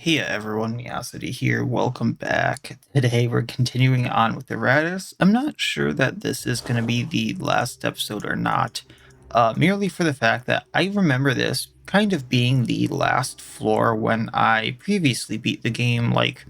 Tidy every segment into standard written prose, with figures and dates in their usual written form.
Hey everyone, Miasity here. Welcome back. Today we're continuing on with Iratus. I'm not sure that this is going to be the last episode or not, merely for the fact that I remember this kind of being the last floor when I previously beat the game like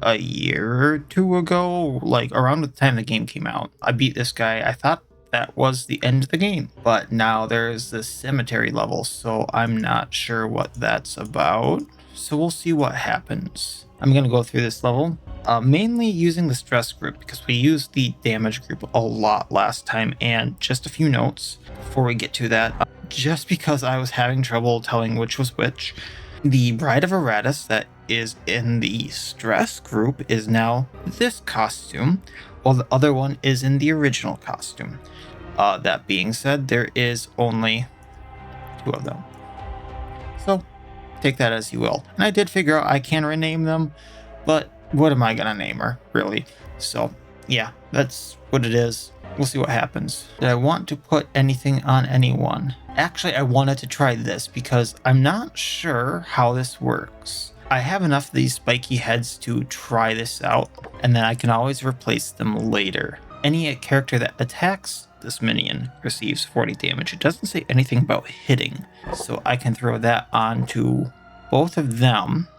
a year or two ago, like around the time the game came out. I beat this guy. I thought that was the end of the game, but now there's this cemetery level, so I'm not sure what that's about. So we'll see what happens. I'm going to go through this level, mainly using the stress group because we used the damage group a lot last time. And just a few notes before we get to that, just because I was having trouble telling which was which, the Bride of Iratus that is in the stress group is now this costume, while the other one is in the original costume. That being said, there is only two of them. So take that as you will. And I did figure out I can rename them, but what am I gonna name her, really? So yeah, that's what it is. We'll see what happens. Did I want to put anything on anyone? Actually, I wanted to try this because I'm not sure how this works. I have enough of these spiky heads to try this out, and then I can always replace them later. Any character that attacks this minion receives 40 damage. It doesn't say anything about hitting, so I can throw that onto both of them,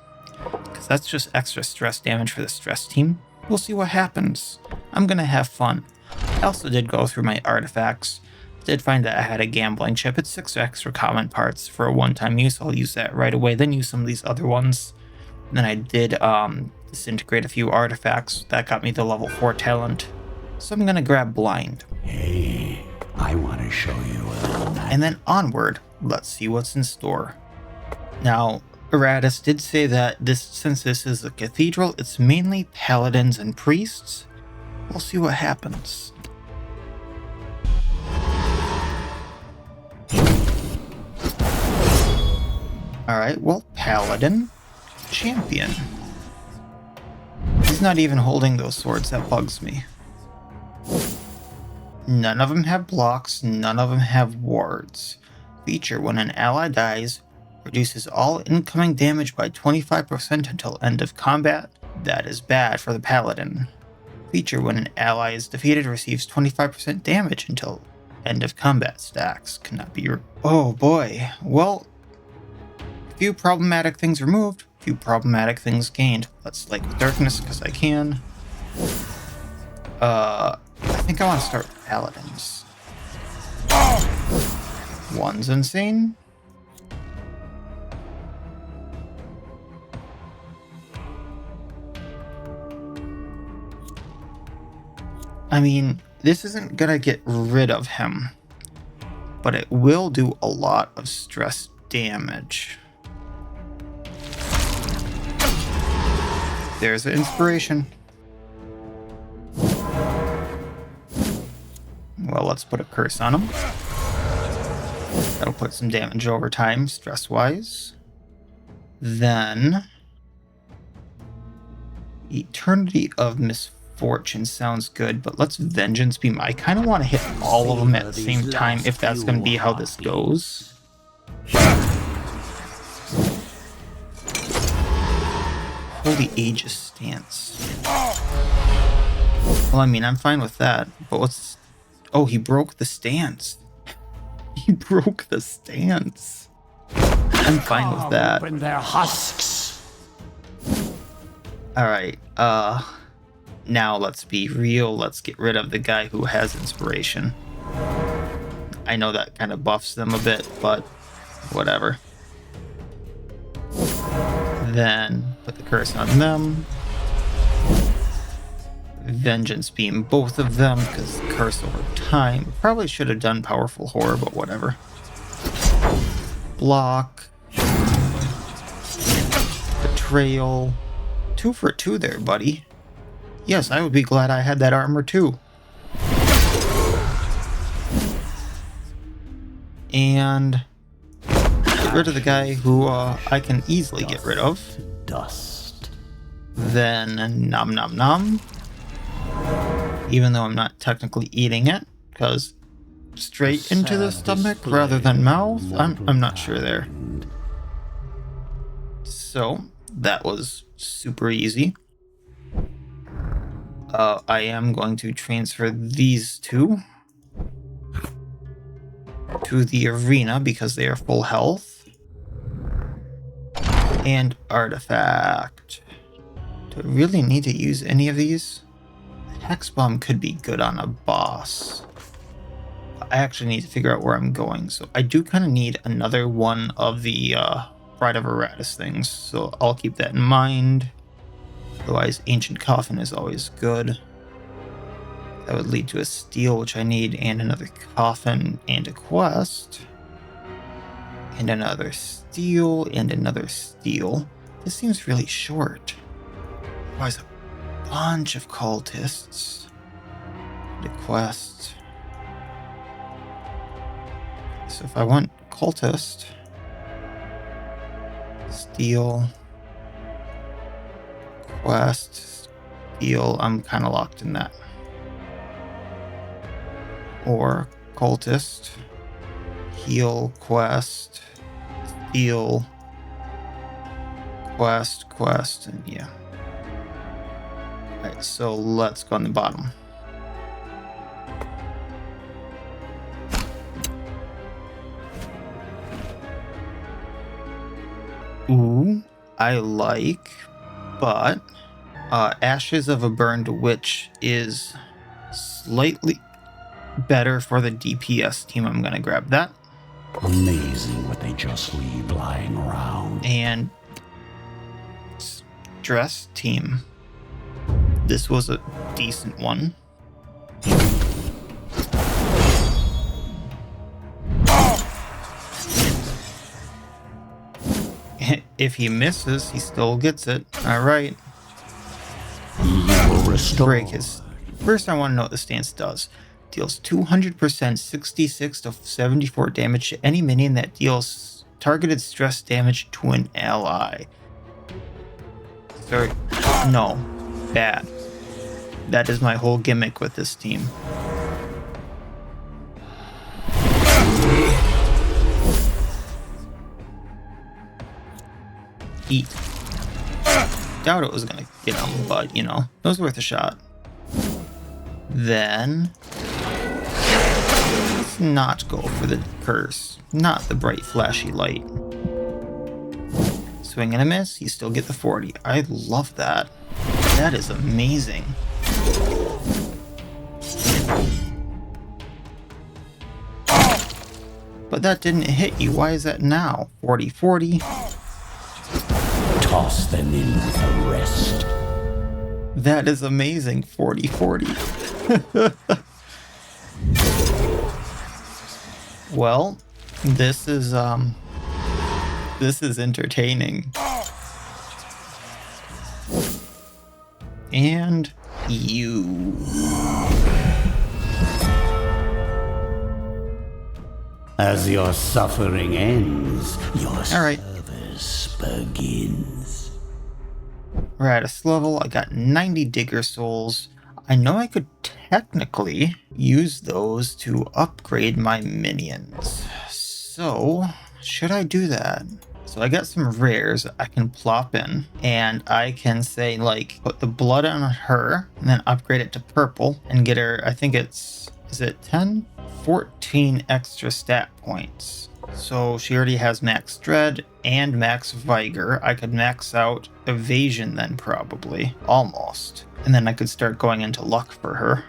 because that's just extra stress damage for the stress team. We'll see what happens. I'm gonna have fun. I also did go through my artifacts. Did find that I had a gambling chip. It's 6 extra common parts for a one-time use. I'll use that right away, then use some of these other ones. And then I did disintegrate a few artifacts. That got me the level 4 talent. So I'm gonna grab blind. Hey, I want to show you a little magic. And then onward. Let's see what's in store. Now, Iratus did say that since this is a cathedral, it's mainly paladins and priests. We'll see what happens. Alright, well, paladin, champion. He's not even holding those swords, that bugs me. None of them have blocks, none of them have wards. Feature: when an ally dies, reduces all incoming damage by 25% until end of combat. That is bad for the paladin. Feature: when an ally is defeated, receives 25% damage until end of combat. Stacks cannot be oh boy. Well, few problematic things removed, few problematic things gained. Let's like darkness because I can. I think I want to start with paladins. One's insane. I mean, this isn't gonna get rid of him, but it will do a lot of stress damage. There's an inspiration. Well, let's put a curse on him. That'll put some damage over time, stress-wise. Then Eternity of Misfortune sounds good, but let's Vengeance Beam. I kind of want to hit all of them at the same time if that's going to be how this goes. Holy Aegis Stance. Well, I mean, I'm fine with that, but what's... Oh, he broke the stance. He broke the stance. I'm fine with that. Open their husks. Alright, now let's be real. Let's get rid of the guy who has inspiration. I know that kind of buffs them a bit, but whatever. Then put the curse on them. Vengeance Beam both of them because curse over time. Probably should have done Powerful Horror, but whatever. Block. Betrayal. 2 for 2 there, buddy. Yes, I would be glad I had that armor too. And get rid of the guy who I can easily get rid of. Dust. Then nom nom nom. Even though I'm not technically eating it, because straight into the stomach rather than mouth, I'm not sure there. So That was super easy. I am going to transfer these two to the arena because they are full health. And artifact. Do I really need to use any of these? Hex bomb could be good on a boss. I actually need to figure out where I'm going, so I do kind of need another one of the Bride of Iratus things, so I'll keep that in mind. Otherwise, Ancient Coffin is always good. That would lead to a steel, which I need, and another coffin, and a quest. And another steel, and another steel. This seems really short. Otherwise, a bunch of cultists. The quest. So if I want cultist, steel, quest, steel, I'm kind of locked in that. Or cultist, heal, quest, steel, quest, and yeah. Alright, so let's go on the bottom. Ooh, I like, but Ashes of a Burned Witch is slightly better for the DPS team. I'm gonna grab that. Amazing what they just leave lying around. And Stress team. This was a decent one. If he misses, he still gets it. Alright. Break his. First, I want to know what the stance does. Deals 200%, 66 to 74 damage to any minion that deals targeted stress damage to an ally. Sorry. No. Bad. That is my whole gimmick with this team. Eat. Doubt it was gonna get him, but you know, it was worth a shot. Then let's not go for the curse, not the bright flashy light. Swing and a miss, you still get the 40. I love that. That is amazing. But that didn't hit you. Why is that now? 40-40. Toss them in with the rest. That is amazing. 40-40. Well, this is entertaining. And you. As your suffering ends, your Alright. service begins. We're at a level. I got 90 digger souls. I know I could technically use those to upgrade my minions. So, should I do that? So I got some rares I can plop in, and I can say, like, put the blood on her, and then upgrade it to purple, and get her, I think it's, is it 10? 14 extra stat points. So she already has max dread and max vigor. I could max out evasion then, probably. Almost. And then I could start going into luck for her.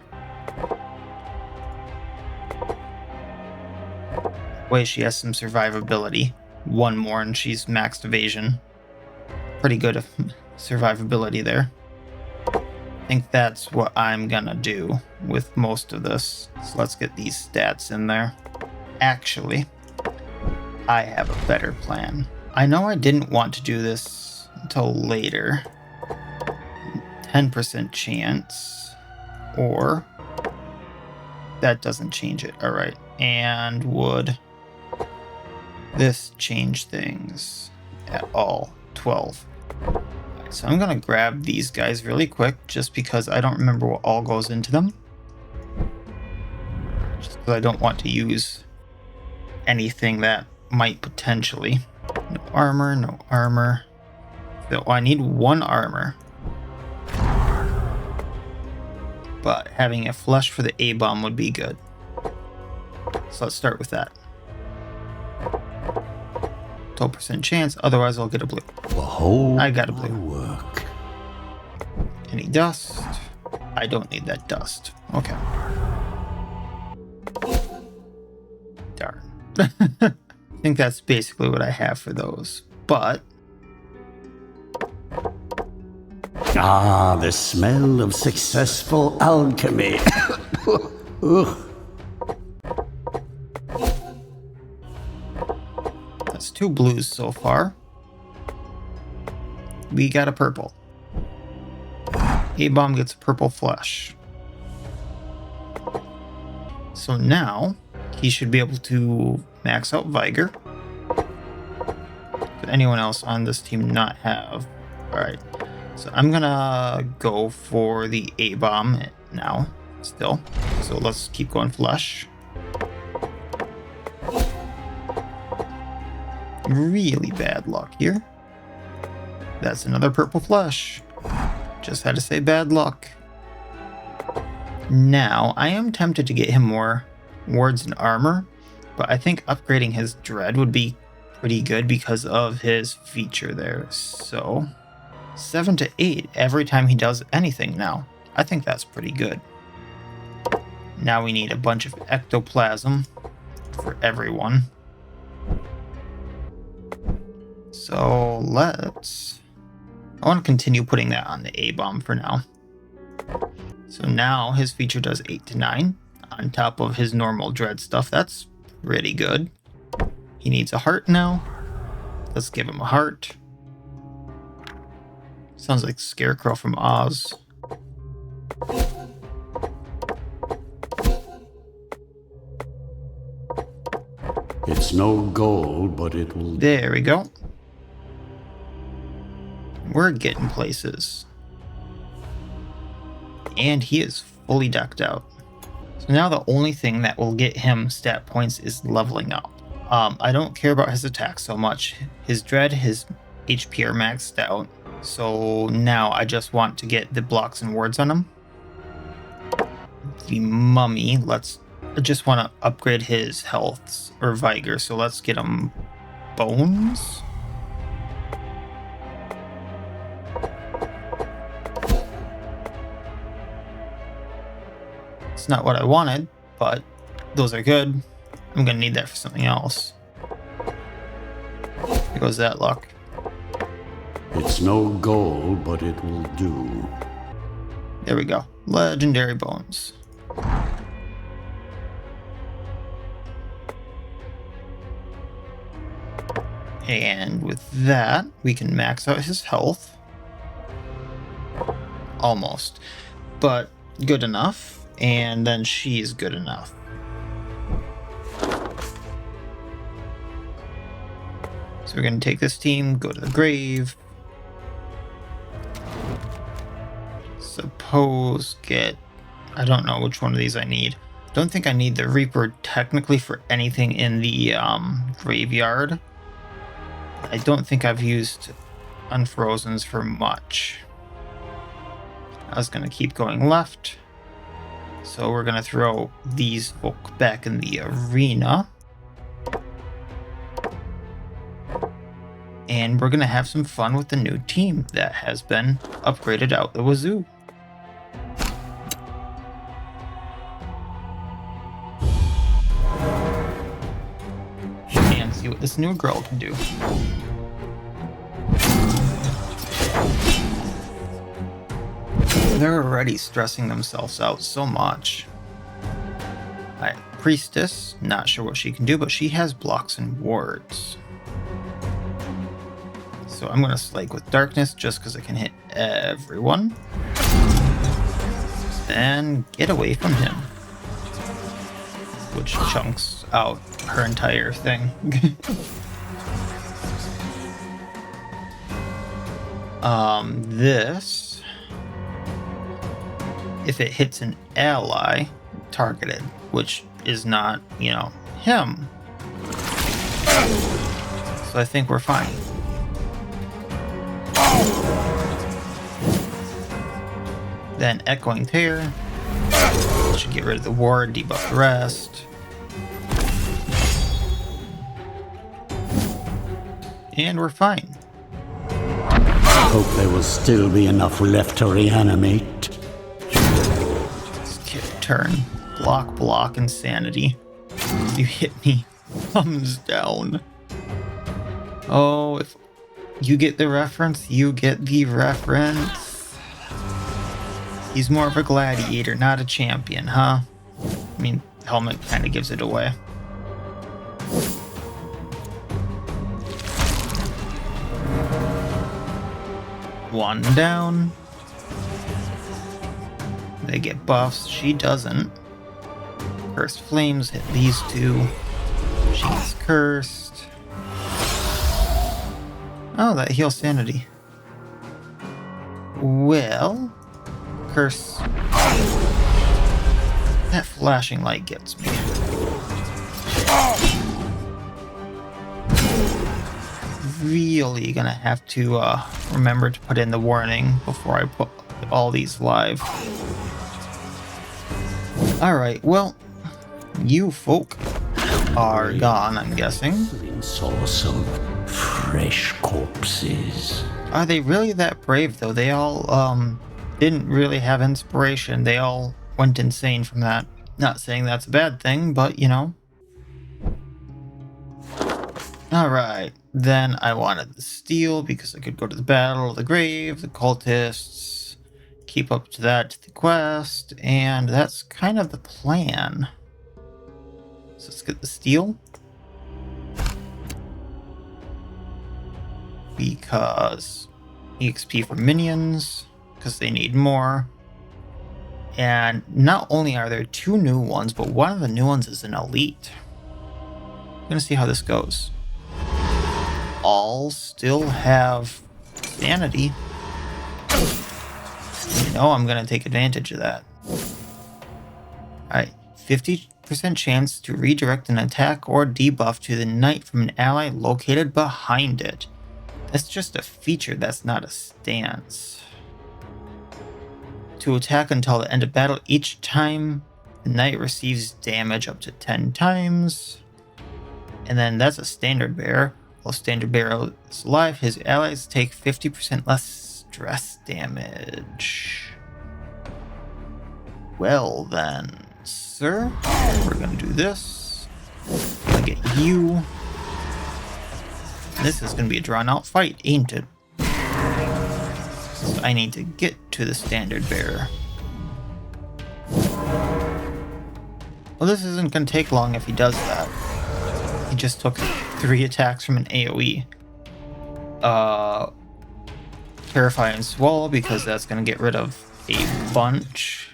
Wait, she has some survivability. One more and she's maxed evasion. Pretty good survivability there. I think that's what I'm gonna do with most of this. So let's get these stats in there. Actually, I have a better plan. I know I didn't want to do this until later. 10% chance. Or that doesn't change it. Alright. And would this change things at all? 12. So I'm gonna grab these guys really quick just because I don't remember what all goes into them. Just because I don't want to use anything that might potentially. No armor, no armor. So I need 1 armor. But having a flesh for the A-bomb would be good. So let's start with that. 12% chance, otherwise I'll get a blue. Behold, I got a blue. my work. Any dust? I don't need that dust. Okay. Darn. I think that's basically what I have for those. But Ah, the smell of successful alchemy. Ugh. that's 2 blues so far. We got a purple. A-bomb gets a purple flesh. So now he should be able to max out Vigor. Could anyone else on this team not have? Alright. So I'm gonna go for the A-bomb now, still. So let's keep going flesh. Really bad luck here. That's another purple flesh. Just had to say bad luck. Now, I am tempted to get him more wards and armor, but I think upgrading his dread would be pretty good because of his feature there. So 7 to 8 every time he does anything now. I think that's pretty good. Now we need a bunch of ectoplasm for everyone. So I want to continue putting that on the A-bomb for now. So now his feature does 8 to 9 on top of his normal dread stuff. That's pretty good. He needs a heart now. Let's give him a heart. Sounds like Scarecrow from Oz. It's no gold, but it will... There we go. We're getting places. And he is fully decked out. So now the only thing that will get him stat points is leveling up. I don't care about his attack so much. His dread, his HP are maxed out. So now I just want to get the blocks and wards on him. The mummy, I just want to upgrade his health or vigor. So let's get him bones. It's not what I wanted, but those are good. I'm gonna need that for something else. Here goes that luck. It's no gold, but it will do. There we go. Legendary bones. And with that, we can max out his health. Almost. But good enough. And then she's good enough. So we're going to take this team, go to the grave. Suppose get... I don't know which one of these I need. Don't think I need the Reaper technically for anything in the graveyard. I don't think I've used Unfrozens for much. I was going to keep going left. So we're going to throw these folk back in the arena. And we're going to have some fun with the new team that has been upgraded out the wazoo. And see what this new girl can do. They're already stressing themselves out so much. Alright, Priestess, not sure what she can do, but she has blocks and wards. So I'm going to Slake with Darkness just because I can hit everyone. Then get away from him. Which chunks out her entire thing. This... if it hits an ally, targeted, which is not, him. So I think we're fine. Then Echoing Tear. Should get rid of the ward, debuff the rest. And we're fine. I hope there will still be enough left to reanimate. Skip turn. Block, insanity. You hit me. Thumbs down. Oh, if you get the reference, you get the reference. He's more of a gladiator, not a champion, huh? I mean, helmet kind of gives it away. One down. They get buffs. She doesn't. Cursed Flames hit these two. She gets cursed. Oh, that heals sanity. Well, curse. That flashing light gets me. Really gonna have to remember to put in the warning before I put all these live. Alright, well, you folk are gone, I'm guessing. Source of fresh corpses. Are they really that brave, though? They all didn't really have inspiration. They all went insane from that. Not saying that's a bad thing, but, you know. Alright, then I wanted the steel because I could go to the battle, the grave, the cultists, keep up to that to the quest, and that's kind of the plan. So let's get the steel. Because EXP for minions, because they need more. And not only are there 2 new ones, but one of the new ones is an elite. I'm gonna see how this goes. All still have sanity. You know I'm gonna take advantage of that. Alright, 50% chance to redirect an attack or debuff to the knight from an ally located behind it. That's just a feature, that's not a stance. To attack until the end of battle, each time the knight receives damage up to 10 times. And then that's a standard bearer. While standard bearer is alive, his allies take 50% less stress damage. Well then, sir, we're gonna do this. I'm gonna get you. This is going to be a drawn-out fight, ain't it? So I need to get to the standard bearer. Well, this isn't going to take long if he does that. He just took 3 attacks from an AoE. Terrify and Swallow, because that's going to get rid of a bunch.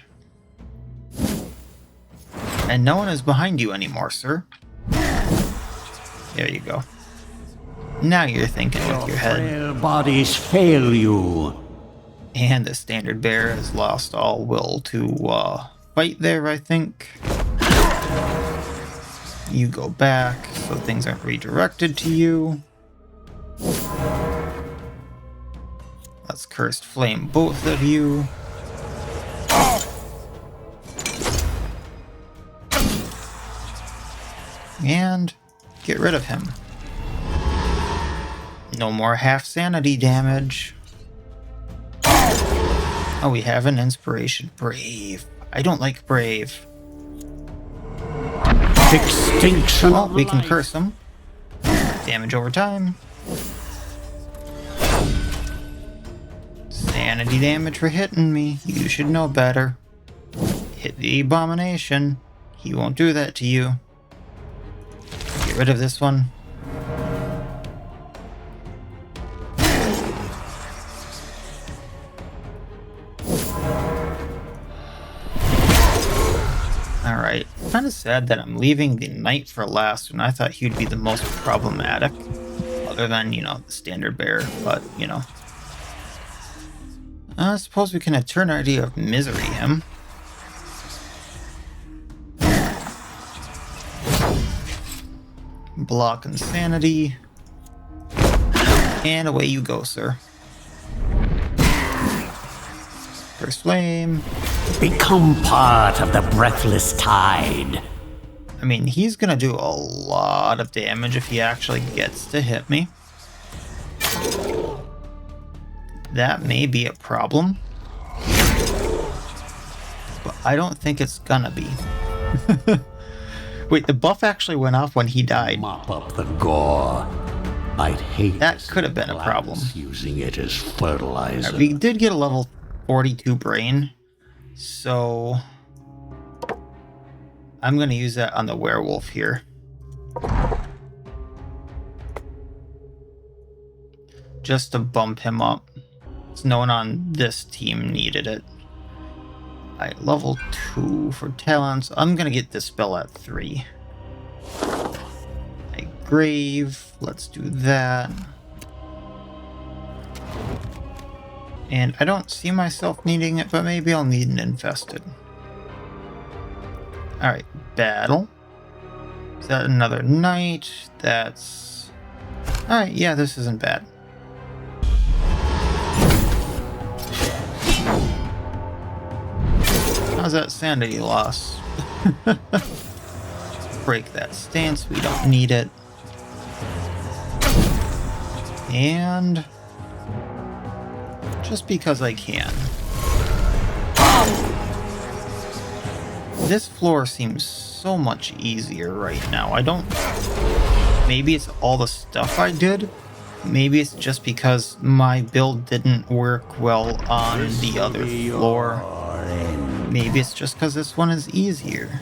And no one is behind you anymore, sir. There you go. Now you're thinking with your head. Frail bodies fail you. And the standard bearer has lost all will to fight there, I think. You go back so things aren't redirected to you. Let's Cursed Flame both of you. And get rid of him. No more half sanity damage. Oh, we have an inspiration. Brave. I don't like brave. Extinction Well, of we can life. curse him. Damage over time. Sanity damage for hitting me. You should know better. Hit the abomination. He won't do that to you. Get rid of this one. Alright, kind of sad that I'm leaving the knight for last when I thought he would be the most problematic. Other than, you know, the standard bearer, but, you know. I suppose we can Eternity of Misery him. Block Insanity. And away you go, sir. First flame. Become part of the breathless tide. I mean, he's gonna do a lot of damage if he actually gets to hit me. That may be a problem. But I don't think it's gonna be. Wait, the buff actually went off when he died. Mop up the gore. I'd hate that could have been a problem. Using it as fertilizer. Right, we did get a level 42 brain, so I'm gonna use that on the werewolf here. Just to bump him up. So no one on this team needed it. Alright, level 2 for talents. I'm gonna get this spell at 3. A grave. Let's do that. And I don't see myself needing it, but maybe I'll need an infested. Alright, battle. Is that another knight? That's... Alright, yeah, this isn't bad. How's that sanity loss? Break that stance, we don't need it. And... just because I can. This floor seems so much easier right now. I don't... Maybe it's all the stuff I did. Maybe it's just because my build didn't work well on the other floor. Maybe it's just because this one is easier.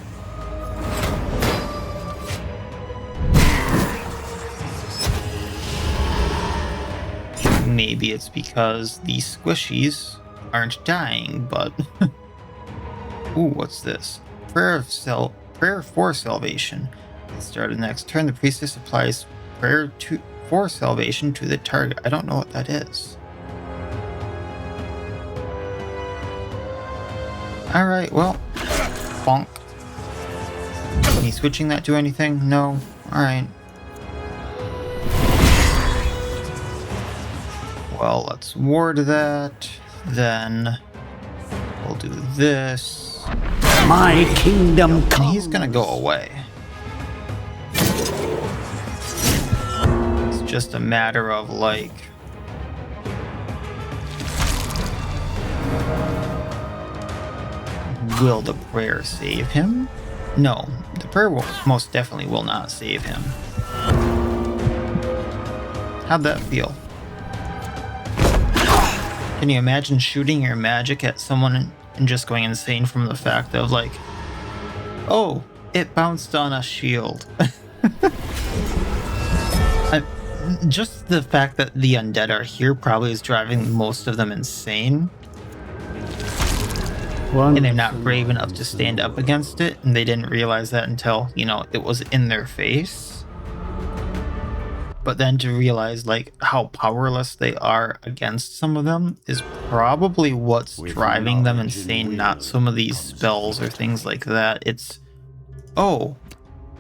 Maybe it's because the squishies aren't dying, but... Ooh, what's this? Prayer for salvation. At the start of the next turn, the priestess applies prayer for salvation to the target. I don't know what that is. Alright, well, bonk. Me switching that to anything? No. Alright. Well, let's ward that. Then we'll do this. My kingdom comes. And he's gonna go away. It's just a matter of like... Will the prayer save him? No, the prayer most definitely will not save him. How'd that feel? Can you imagine shooting your magic at someone and just going insane from the fact of like, oh, it bounced on a shield. Just the fact that the undead are here probably is driving most of them insane. And they're not brave enough to stand up against it, and they didn't realize that until, you know, it was in their face. But then to realize, like, how powerless they are against some of them is probably what's driving them insane, not some of these spells or things like that. It's, oh,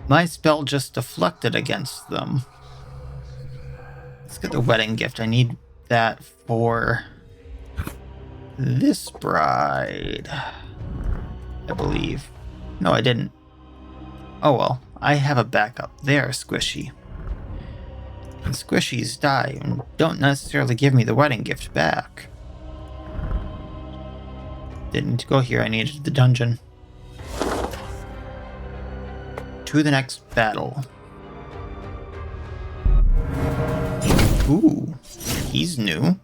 my spell just deflected against them. Let's get the wedding gift. I need that for... this bride, I believe. No, I didn't. Oh well, I have a backup there, Squishy. And squishies die and don't necessarily give me the wedding gift back. Didn't need to go here, I needed the dungeon. To the next battle. Ooh, he's new.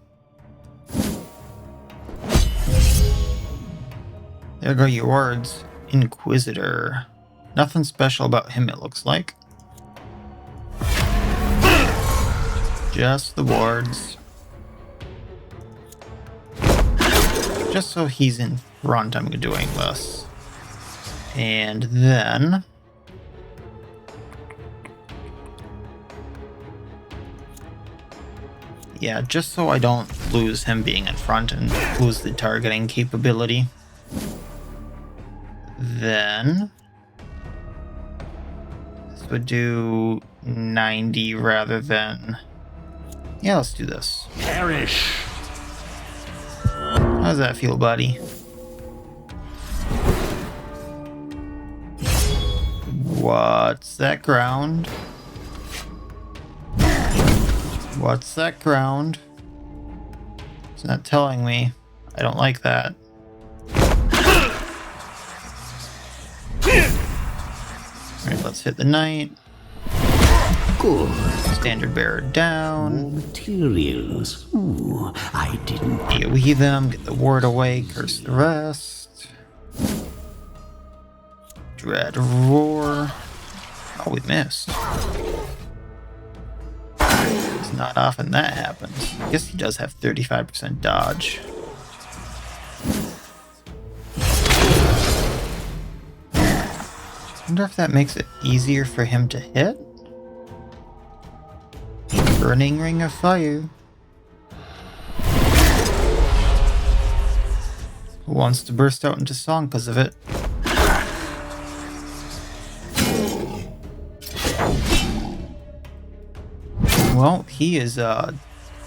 There go your words, Inquisitor. Nothing special about him, it looks like. Just the wards. Just so he's in front, I'm doing this. And then... yeah, just so I don't lose him being in front and lose the targeting capability. Then... this would do 90 rather than... yeah, let's do this. Perish. How does that feel, buddy? What's that ground? What's that ground? It's not telling me. I don't like that. Alright, let's hit the knight. Good. Standard bearer down. More materials. Ooh, I didn't. AoE them, get the ward away, curse the rest. Dread roar. Oh, we missed. It's not often that happens. I guess he does have 35% dodge. I wonder if that makes it easier for him to hit? Burning ring of fire. Who wants to burst out into song because of it? Well, he is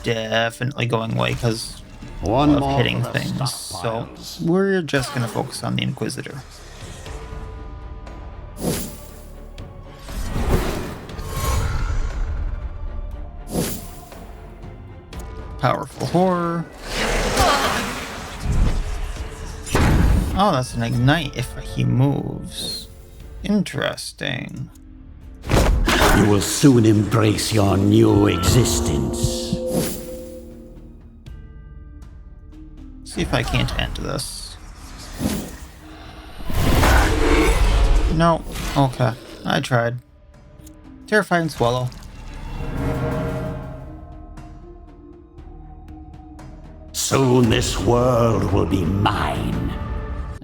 definitely going away because of hitting things. So we're just going to focus on the Inquisitor. Powerful horror. Oh, that's an ignite if he moves. Interesting. You will soon embrace your new existence. See if I can't end this. No. Okay. I tried. Terrifying swallow. Soon this world will be mine.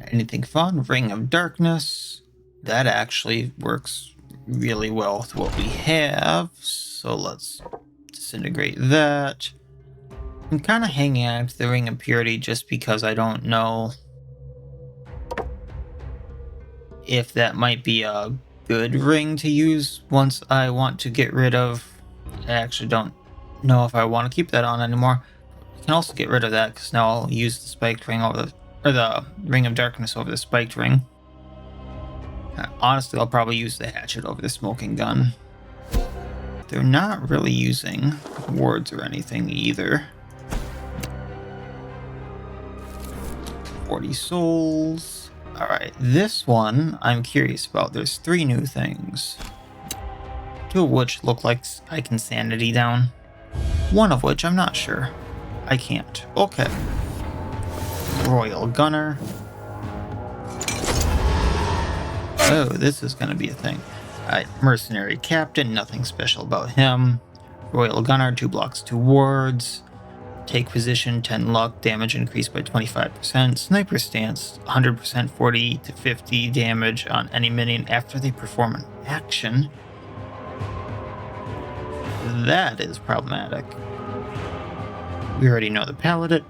Anything fun? Ring of Darkness. That actually works really well with what we have. So let's disintegrate that. I'm kind of hanging on to the Ring of Purity just because I don't know if that might be a good ring to use once I want to get rid of. I actually don't know if I want to keep that on anymore. I can also get rid of that because now I'll use the spiked ring over the Ring of Darkness over the spiked ring. Honestly, I'll probably use the hatchet over the smoking gun. They're not really using wards or anything either. 40 souls. Alright, this one I'm curious about. There's 3 new things. 2 of which look like I can sanity down. 1 of which I'm not sure. I can't. Okay. Royal Gunner. Oh, this is going to be a thing. Alright, Mercenary Captain, nothing special about him. Royal Gunner, 2 blocks, 2 wards. Take position, 10 luck, damage increased by 25%. Sniper stance, 100% 40 to 50 damage on any minion after they perform an action. That is problematic. We already know the Paladin.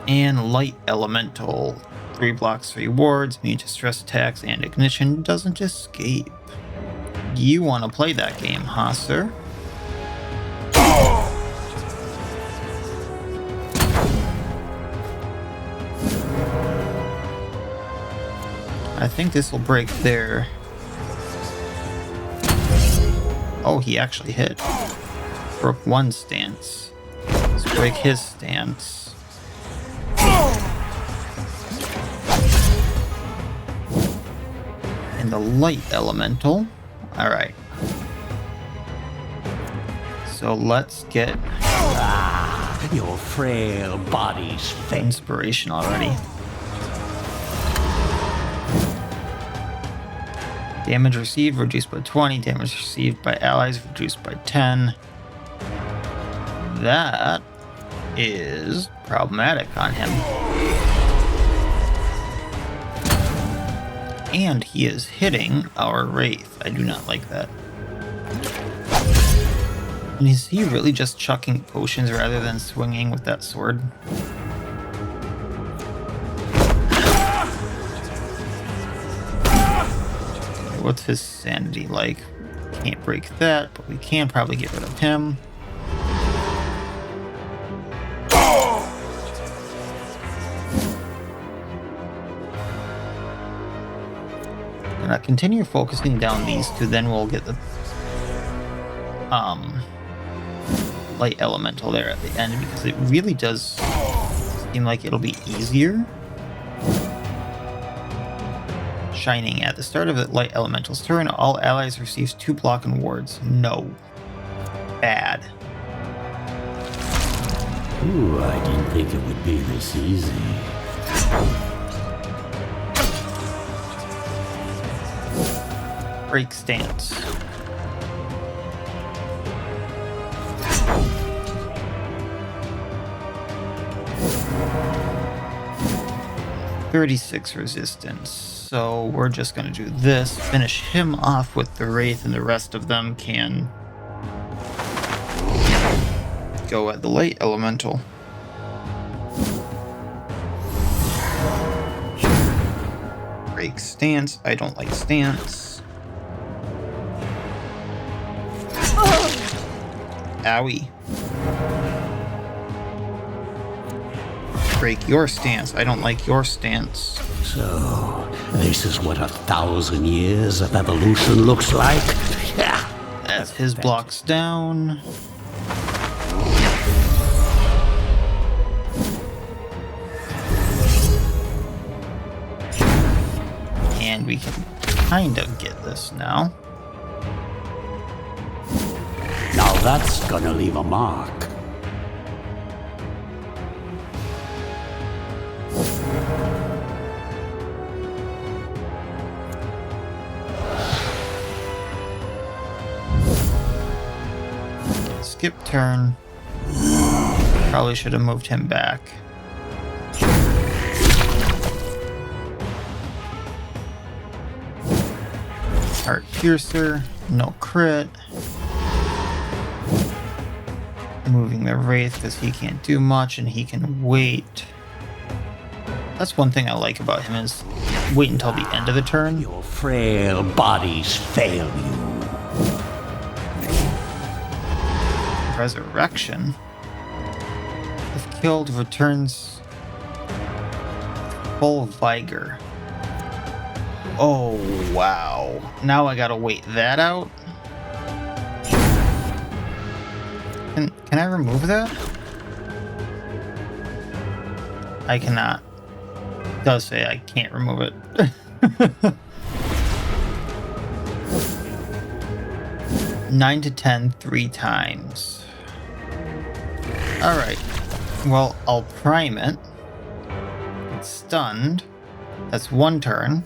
And Light Elemental. 3 blocks, 3 wards, immune to stress attacks and ignition, doesn't escape. You want to play that game, huh, sir? I think this will break their... Oh, he actually hit. Broke 1 stance. Let's break his stance. And the Light Elemental. Alright. So let's get... Your frail body's fate. Inspiration already. Damage received reduced by 20. Damage received by allies reduced by 10. That is problematic on him. And he is hitting our Wraith. I do not like that. And is he really just chucking potions rather than swinging with that sword? What's his sanity like? Can't break that, but we can probably get rid of him. gonna continue focusing down these two, then we'll get the light elemental there at the end, because it really does seem like it'll be easier. Shining. At the start of the light elemental's turn, all allies receives 2 block and wards. No. Bad. Ooh, I didn't think it would be this easy. Break stance. "36 resistance." So we're just gonna do this, finish him off with the Wraith, and the rest of them can go at the light elemental. Break stance. I don't like stance. Owie. Break your stance. I don't like your stance. So, this is what 1,000 years of evolution looks like? Yeah. As his blocks down. And we can kind of get this now. Now that's gonna leave a mark. Skip turn. Probably should have moved him back. Heart Piercer, no crit. Moving the Wraith because he can't do much and he can wait. That's one thing I like about him, is wait until the end of the turn. Your frail bodies fail you. Resurrection. If killed, returns full vigor. Oh, wow. Now I gotta wait that out? Can I remove that? I cannot. It does say I can't remove it. 9 to 10, 3 times. Alright. Well, I'll prime it. It's stunned. That's 1 turn.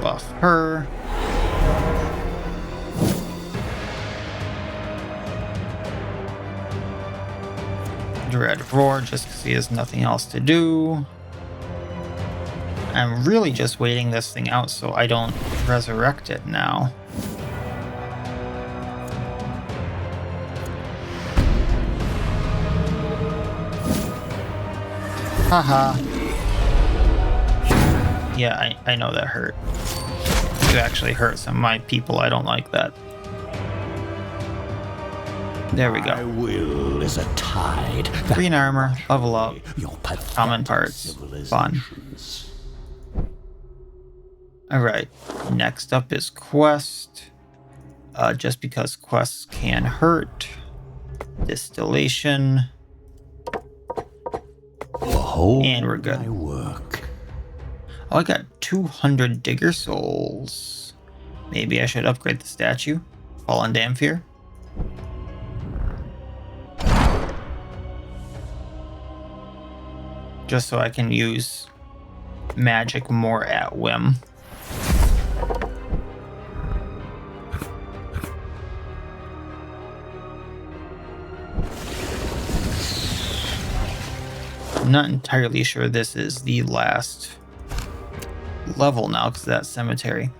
Buff her. Dread Roar, just because he has nothing else to do. I'm really just waiting this thing out so I don't resurrect it now. Haha. Yeah, I know that hurt. You actually hurt some of my people. I don't like that. There we My go. will is a tide. Green armor, level up, Your common parts, fun. civilizations. Alright, next up is quest. Just because quests can hurt. Distillation. Behold And we're good. my work. Oh, I got 200 digger souls. Maybe I should upgrade the statue. Fallen Damphir. Just so I can use magic more at whim. I'm not entirely sure this is the last level now because of that cemetery.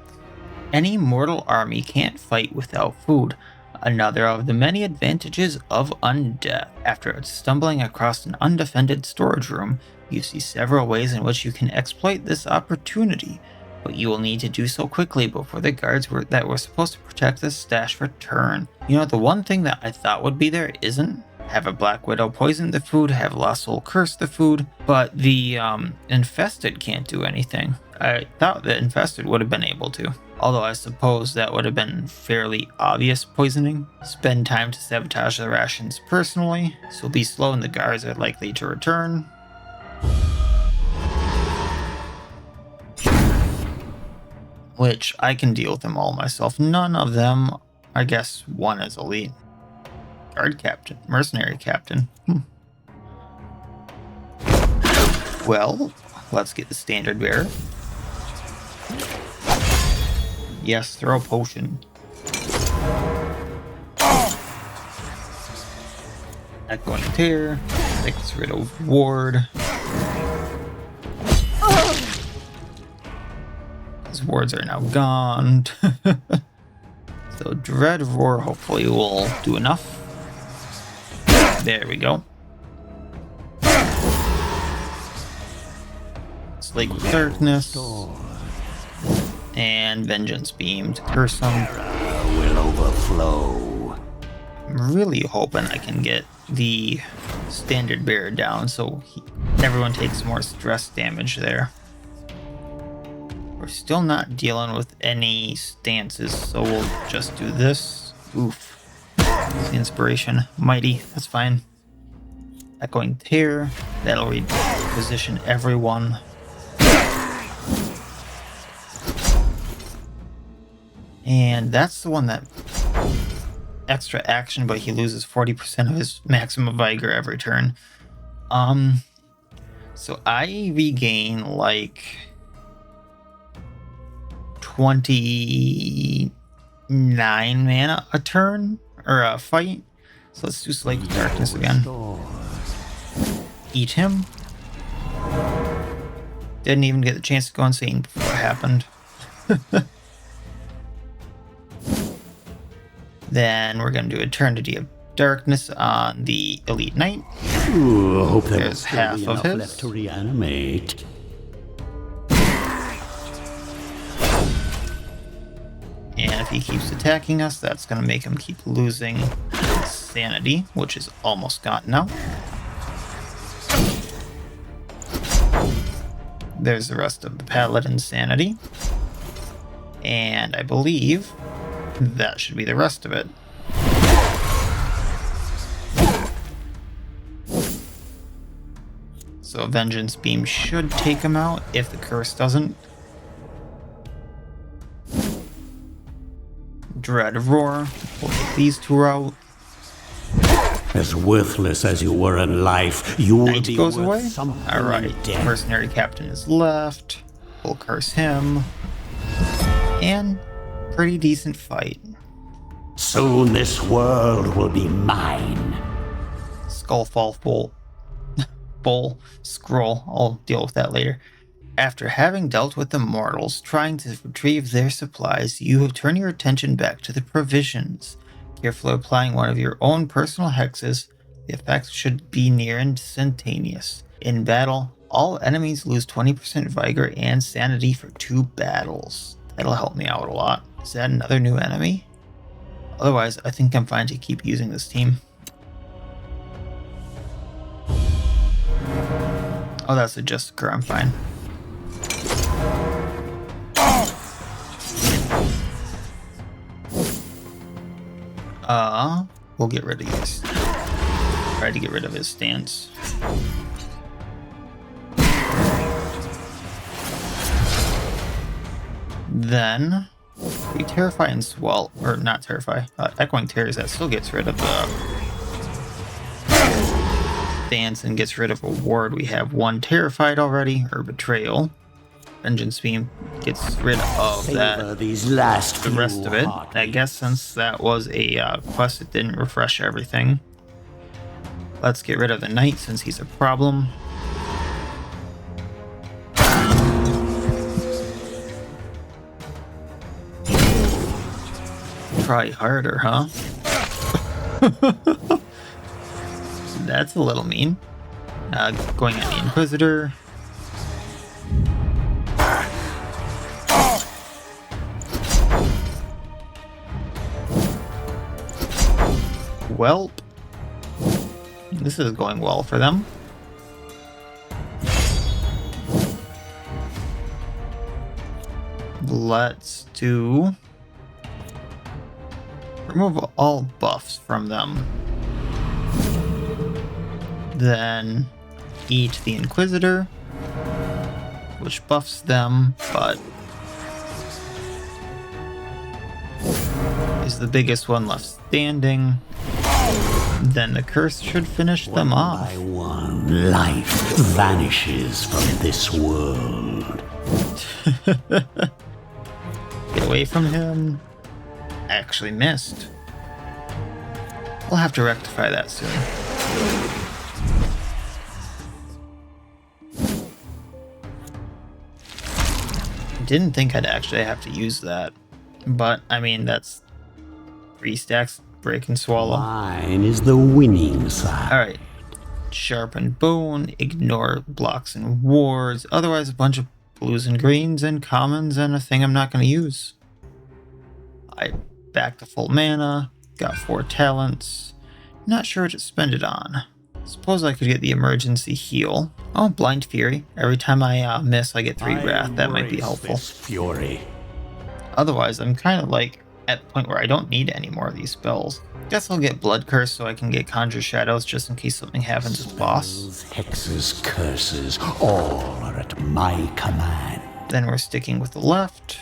Any mortal army can't fight without food. Another of the many advantages of undead. After stumbling across an undefended storage room, you see several ways in which you can exploit this opportunity, but you will need to do so quickly before the guards that were supposed to protect this stash return. You know, the one thing that I thought would be there isn't. Have a Black Widow poison the food, have Lost Soul curse the food, but the Infested can't do anything. I thought that Infested would have been able to, although I suppose that would have been fairly obvious poisoning. Spend time to sabotage the rations personally, so be slow and the guards are likely to return. Which I can deal with them all myself. None of them, I guess one is elite. Guard captain, mercenary captain. Well, let's get the standard bearer. Yes, throw a potion. Echoing tear. Takes rid of ward. His wards are now gone. So Dread Roar hopefully will do enough. There we go. Slake with Darkness. And Vengeance Beam to curse him. Will overflow. I'm really hoping I can get the standard bearer down so everyone takes more stress damage there. We're still not dealing with any stances, so we'll just do this. Oof. The inspiration. Mighty. That's fine. Echoing Tear. That'll reposition everyone. And that's the one that extra action, but he loses 40% of his maximum vigor every turn. So I regain like 29 mana a turn or a fight. So let's do Slake with Darkness again. Eat him. Didn't even get the chance to go insane before it happened. Then we're going to do Eternity of Darkness on the Elite Knight. Ooh, hope there's half of his. Left to reanimate. And if he keeps attacking us, that's going to make him keep losing sanity, which is almost gone now. There's the rest of the Paladin sanity. And I believe that should be the rest of it. So Vengeance Beam should take him out if the curse doesn't. Dread Roar. We'll take these two out. As worthless as you were in life, you will Knight be goes worth away. something Alright, dead. Mercenary Captain is left. We'll curse him. And pretty decent fight. Soon this world will be mine. Skullfall Bowl Scroll. I'll deal with that later. After having dealt with the mortals trying to retrieve their supplies, you have turned your attention back to the provisions. Carefully applying one of your own personal hexes, the effect should be near instantaneous. In battle, all enemies lose 20% vigor and sanity for 2 battles. That'll help me out a lot. Is that another new enemy? Otherwise, I think I'm fine to keep using this team. Oh, that's a Jessica. I'm fine. We'll get rid of this. Try to get rid of his stance. Then we Terrify and Swell, or not Terrify, Echoing Tears, that still gets rid of the stance and gets rid of a ward. We have one Terrified already, or Betrayal. Vengeance Beam gets rid of that. These last The rest of it, I guess, since that was a quest, it didn't refresh everything. Let's get rid of the Knight since he's a problem. Try harder, huh? That's a little mean. Going at the Inquisitor. Welp. This is going well for them. Let's do... remove all buffs from them. Then eat the Inquisitor, which buffs them, but is the biggest one left standing. Then the curse should finish them off. By one, life vanishes from this world. Get away from him. Actually missed. We'll have to rectify that soon. Didn't think I'd actually have to use that, but I mean, that's 3 stacks break and swallow. Mine is the winning side. Alright. Sharpened bone, ignore blocks and wards, otherwise a bunch of blues and greens and commons and a thing I'm not going to use. I back to full mana, got 4 talents, not sure what to spend it on. Suppose I could get the emergency heal. Oh, Blind Fury. Every time I miss, I get 3 Wrath. That might be helpful. Fury. Otherwise, I'm kind of like at the point where I don't need any more of these spells. Guess I'll get Blood Curse so I can get Conjure Shadows just in case something happens with the boss. Hexes, curses, all are at my command. Then we're sticking with the left.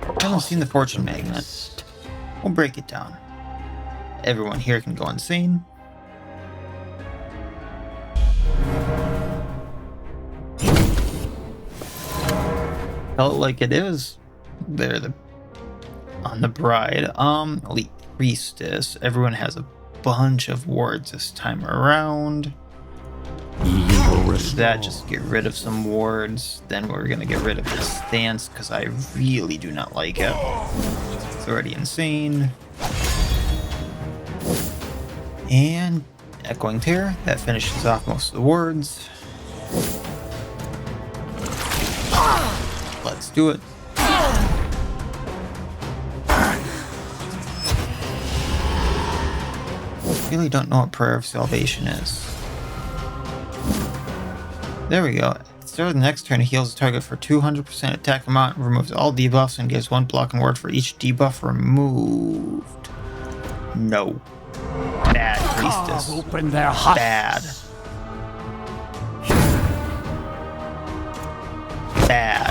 I haven't seen the Fortune Magnet. We'll break it down. Everyone here can go insane. Tell it like it is. They're on the bride. Elite Priestess. Everyone has a bunch of wards this time around. That just get rid of some wards. Then we're gonna get rid of this stance because I really do not like it. It's already insane. And Echoing Tear, that finishes off most of the wards. Let's do it. Really don't know what Prayer of Salvation is. There we go. At the start of the next turn, it heals the target for 200% attack amount, removes all debuffs, and gives 1 block and ward for each debuff removed. No. Bad Priestess. Open their Bad. Bad.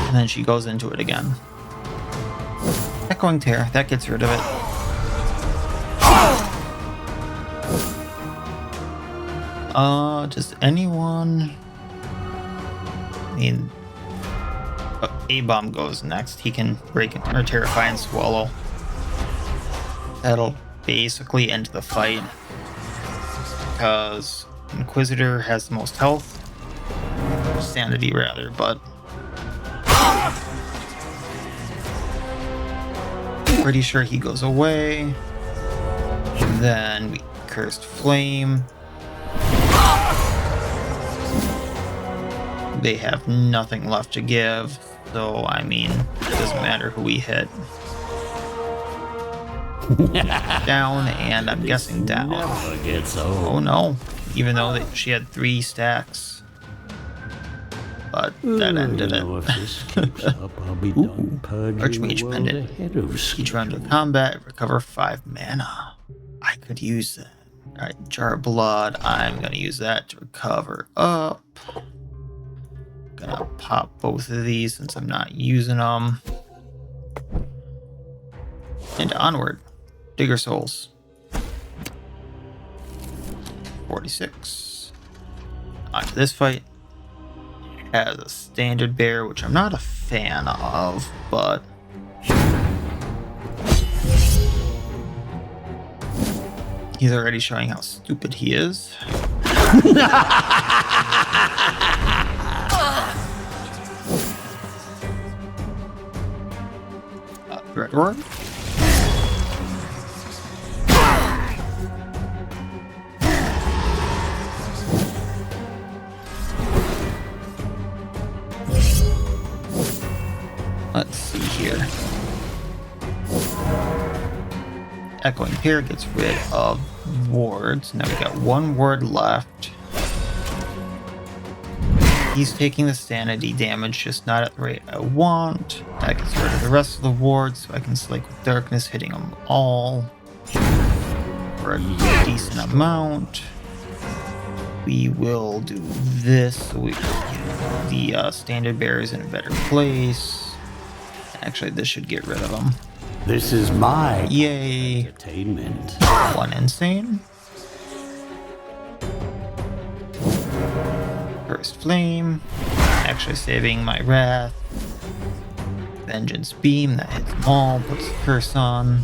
And then she goes into it again. Echoing Tear, that gets rid of it. Does anyone... I mean... A-Bomb goes next. He can break it, or Terrify and Swallow. That'll basically end the fight. Because Inquisitor has the most health. Sanity, rather, but... pretty sure he goes away. Then we Cursed Flame. They have nothing left to give, so I mean, it doesn't matter who we hit. Down, and I'm guessing down. Oh no, even though she had 3 stacks. But that ended it. Archmage Pendant. Each round of combat, recover 5 mana. I could use that. Alright, Jar of Blood. I'm gonna use that to recover up. Gonna pop both of these since I'm not using them. And onward. Digger Souls. 46. On to this fight. Has a standard bear, which I'm not a fan of, but he's already showing how stupid he is. Red Roar. Let's see here. Echoing Pair gets rid of wards. Now we got one ward left. He's taking the sanity damage, just not at the rate I want. That gets rid of the rest of the wards, so I can Slake with Darkness, hitting them all for a decent amount. We will do this so we get the standard bearers in a better place. Actually, this should get rid of them. This is my Yay! entertainment. One insane. First Flame. Actually saving my Wrath. Vengeance Beam that hits them all, puts the curse on.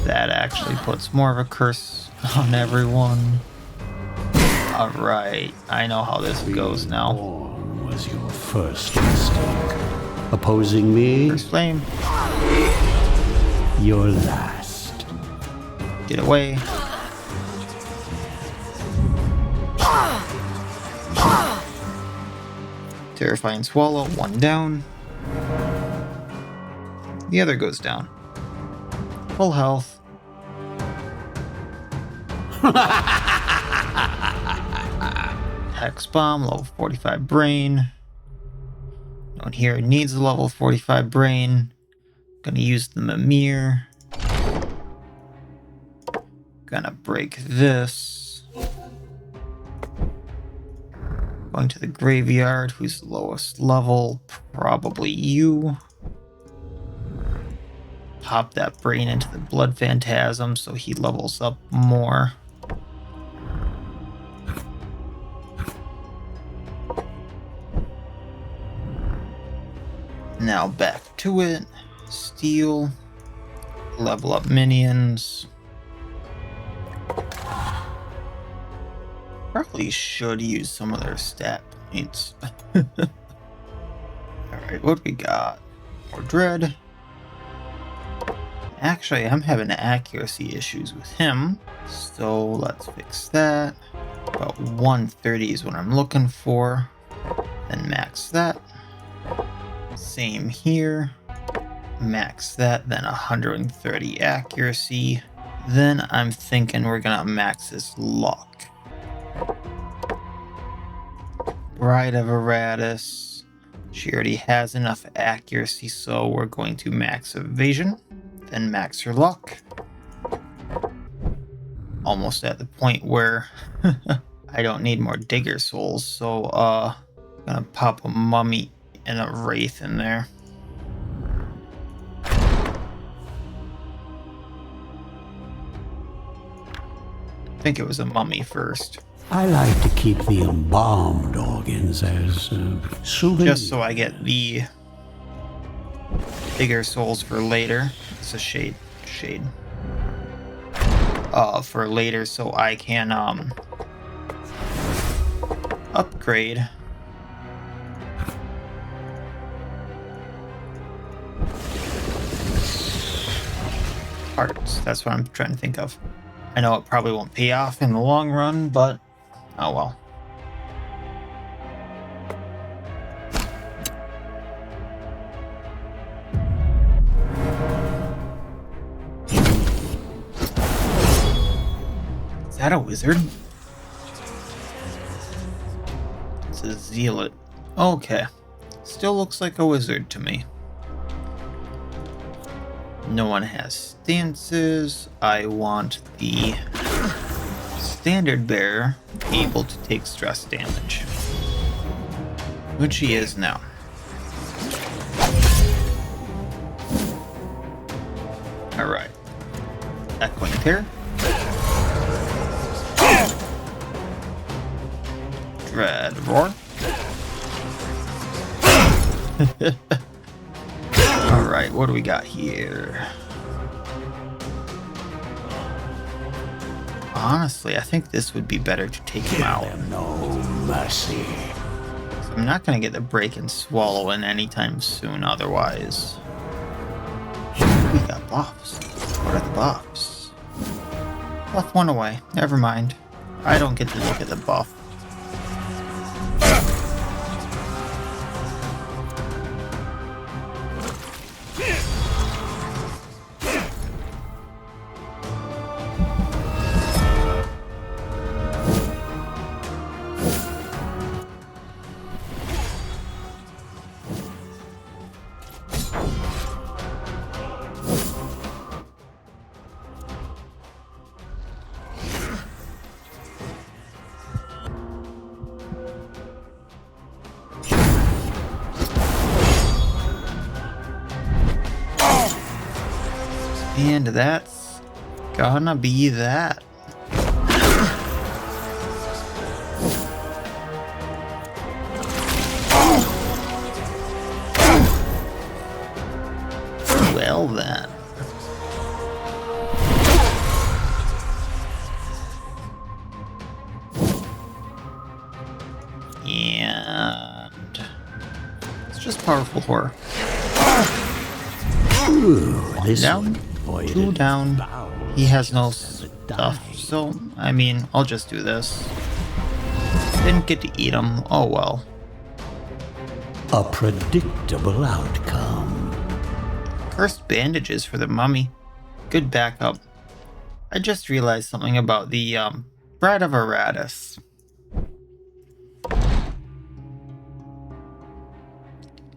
That actually puts more of a curse on everyone. Alright, I know how this goes now. Born was your first mistake. Opposing me, First Flame. your last. Get away. Terrifying Swallow, one down. The other goes down. Full health. Hex Bomb, level 45 Brain. No one here needs a level 45 Brain. Gonna use the Mimir. Gonna break this. Going to the graveyard. Who's the lowest level? Probably you. Pop that brain into the Blood Phantasm so he levels up more. Now back to it. Steal. Level up minions. Probably should use some of their stat points. Alright, what we got? More Dread. Actually, I'm having accuracy issues with him, so let's fix that. About 130 is what I'm looking for. Then max that. Same here. Max that, then 130 accuracy. Then I'm thinking we're gonna max his luck. Bride of Iratus. She already has enough accuracy, so we're going to max evasion. Then max her luck. Almost at the point where I don't need more digger souls, so I'm gonna pop a mummy and a wraith in there. I think it was a mummy first. I like to keep the embalmed organs as souvenirs. Just so I get the digger souls for later. It's a shade. For later, so I can upgrade. Parts. That's what I'm trying to think of. I know it probably won't pay off in the long run, but oh well. Is that a wizard? It's a zealot. Okay. Still looks like a wizard to me. No one has stances. I want the standard bearer able to take stress damage, which he is now. Alright. Echoing Pair. Dread Roar. Alright, what do we got here? Honestly, I think this would be better to take him out. No mercy. So I'm not going to get the break and swallow in anytime soon otherwise. We got buffs. What are the buffs? Left one away. Never mind. I don't get to look at the buff. And that's gonna be that. Well then. And it's just powerful horror. Ooh, this Down. one, 2 down. He has no stuff, so I mean, I'll just do this. Didn't get to eat him. Oh well. A predictable outcome. Cursed bandages for the mummy. Good backup. I just realized something about the Bride of Iratus.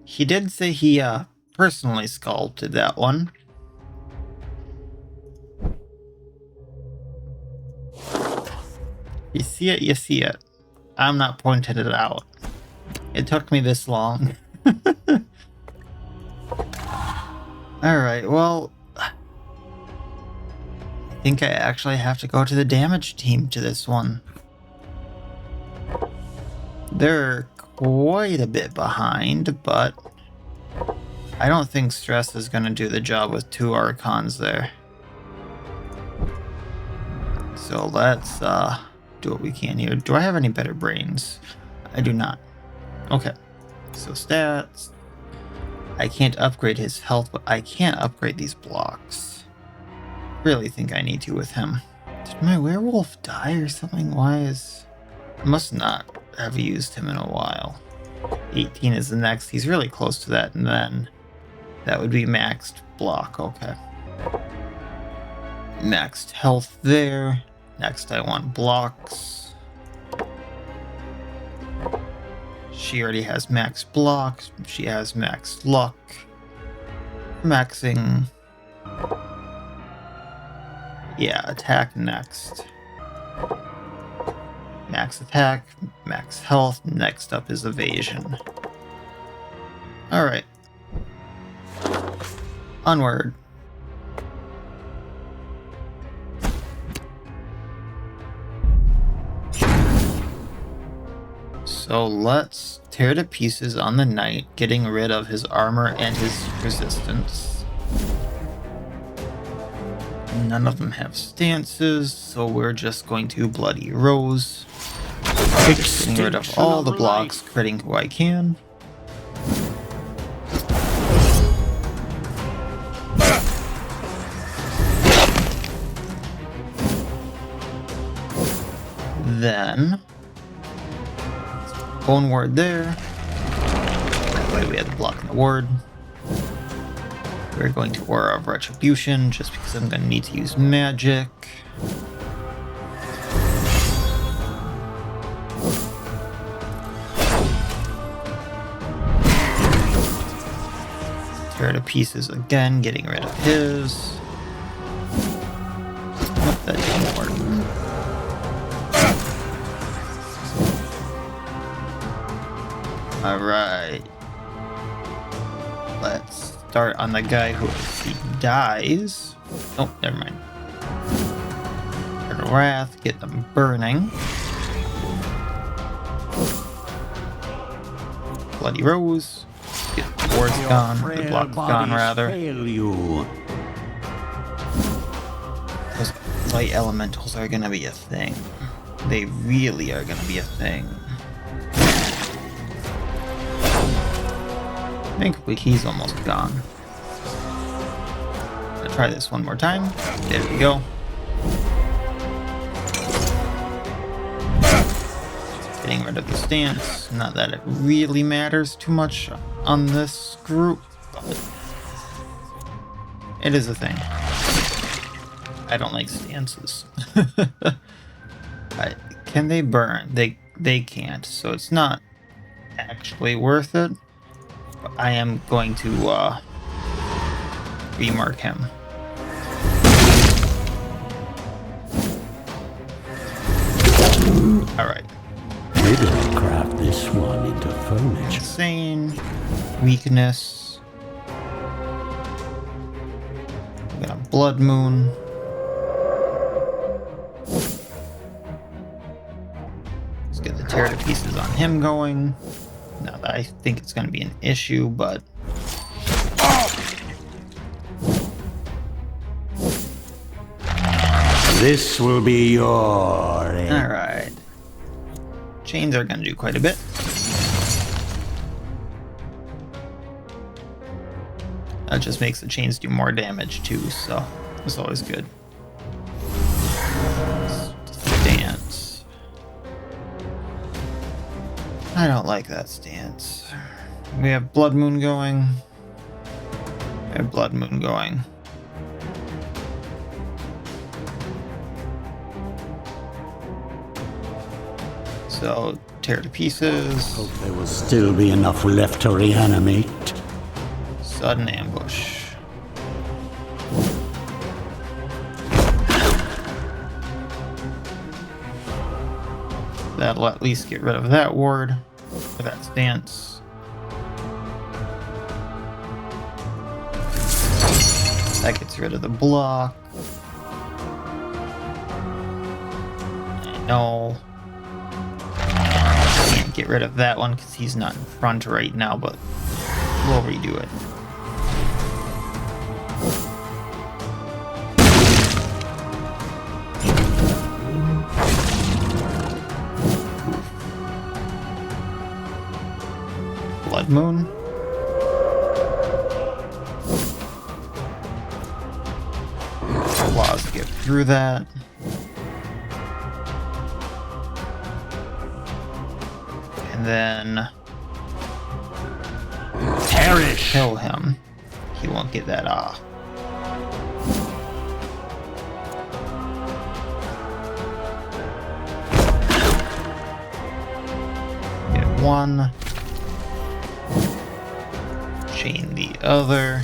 He did say he personally sculpted that one. You see it, you see it. I'm not pointing it out. It took me this long. Alright, well, I think I actually have to go to the damage team to this one. They're quite a bit behind, but I don't think stress is going to do the job with 2 Archons there. So let's do what we can here. Do I have any better brains? I do not. Okay, so stats. I can't upgrade his health, but I can upgrade these blocks. Really think I need to with him. Did my werewolf die or something? Why is... I must not have used him in a while. 18 is the next. He's really close to that, and then that would be maxed block. Okay. Maxed health there. Next I want blocks. She already has max blocks. She has max luck. Maxing. Yeah, attack next. Max attack, max health. Next up is evasion. Alright. Onward. So let's tear to pieces on the knight, getting rid of his armor and his resistance. None of them have stances, so we're just going to Bloody Rose. Getting rid of all the blocks, critting who I can. Then Bone Ward there. That way we had the block and the ward. We're going to Aura of Retribution just because I'm going to need to use magic. Tear to pieces again, getting rid of his. Nope, that didn't work. Alright. Let's start on the guy who, if he dies... Oh, never mind. Turn Wrath, get them burning. Bloody Rose. Get the wards gone, the block's gone rather. Fail you. Those fight elementals are gonna be a thing. They really are gonna be a thing. Thankfully, he's almost gone. I'll try this one more time. There we go. Getting rid of the stance. Not that it really matters too much on this group, but it is a thing. I don't like stances. Can they burn? They can't, so it's not actually worth it. But I am going to remark him. Alright. Maybe I'll craft this one into furniture. Insane. Weakness. We got a blood moon. Let's get the tear to pieces on him going. Not that I think it's going to be an issue, but... This will be your end. Alright. Chains are going to do quite a bit. That just makes the chains do more damage too, so it's always good. Stance. I don't like that stance. We have Blood Moon going. We have Blood Moon going. So, tear to pieces. Hope there will still be enough left to reanimate. Sudden ambush. That'll at least get rid of that ward, or that stance. That gets rid of the block. I know. Can't get rid of that one because he's not in front right now, but we'll redo it. Blood Moon. Allows to get through that. And then Perish! kill him. He won't get that off. Get one. Chain the other.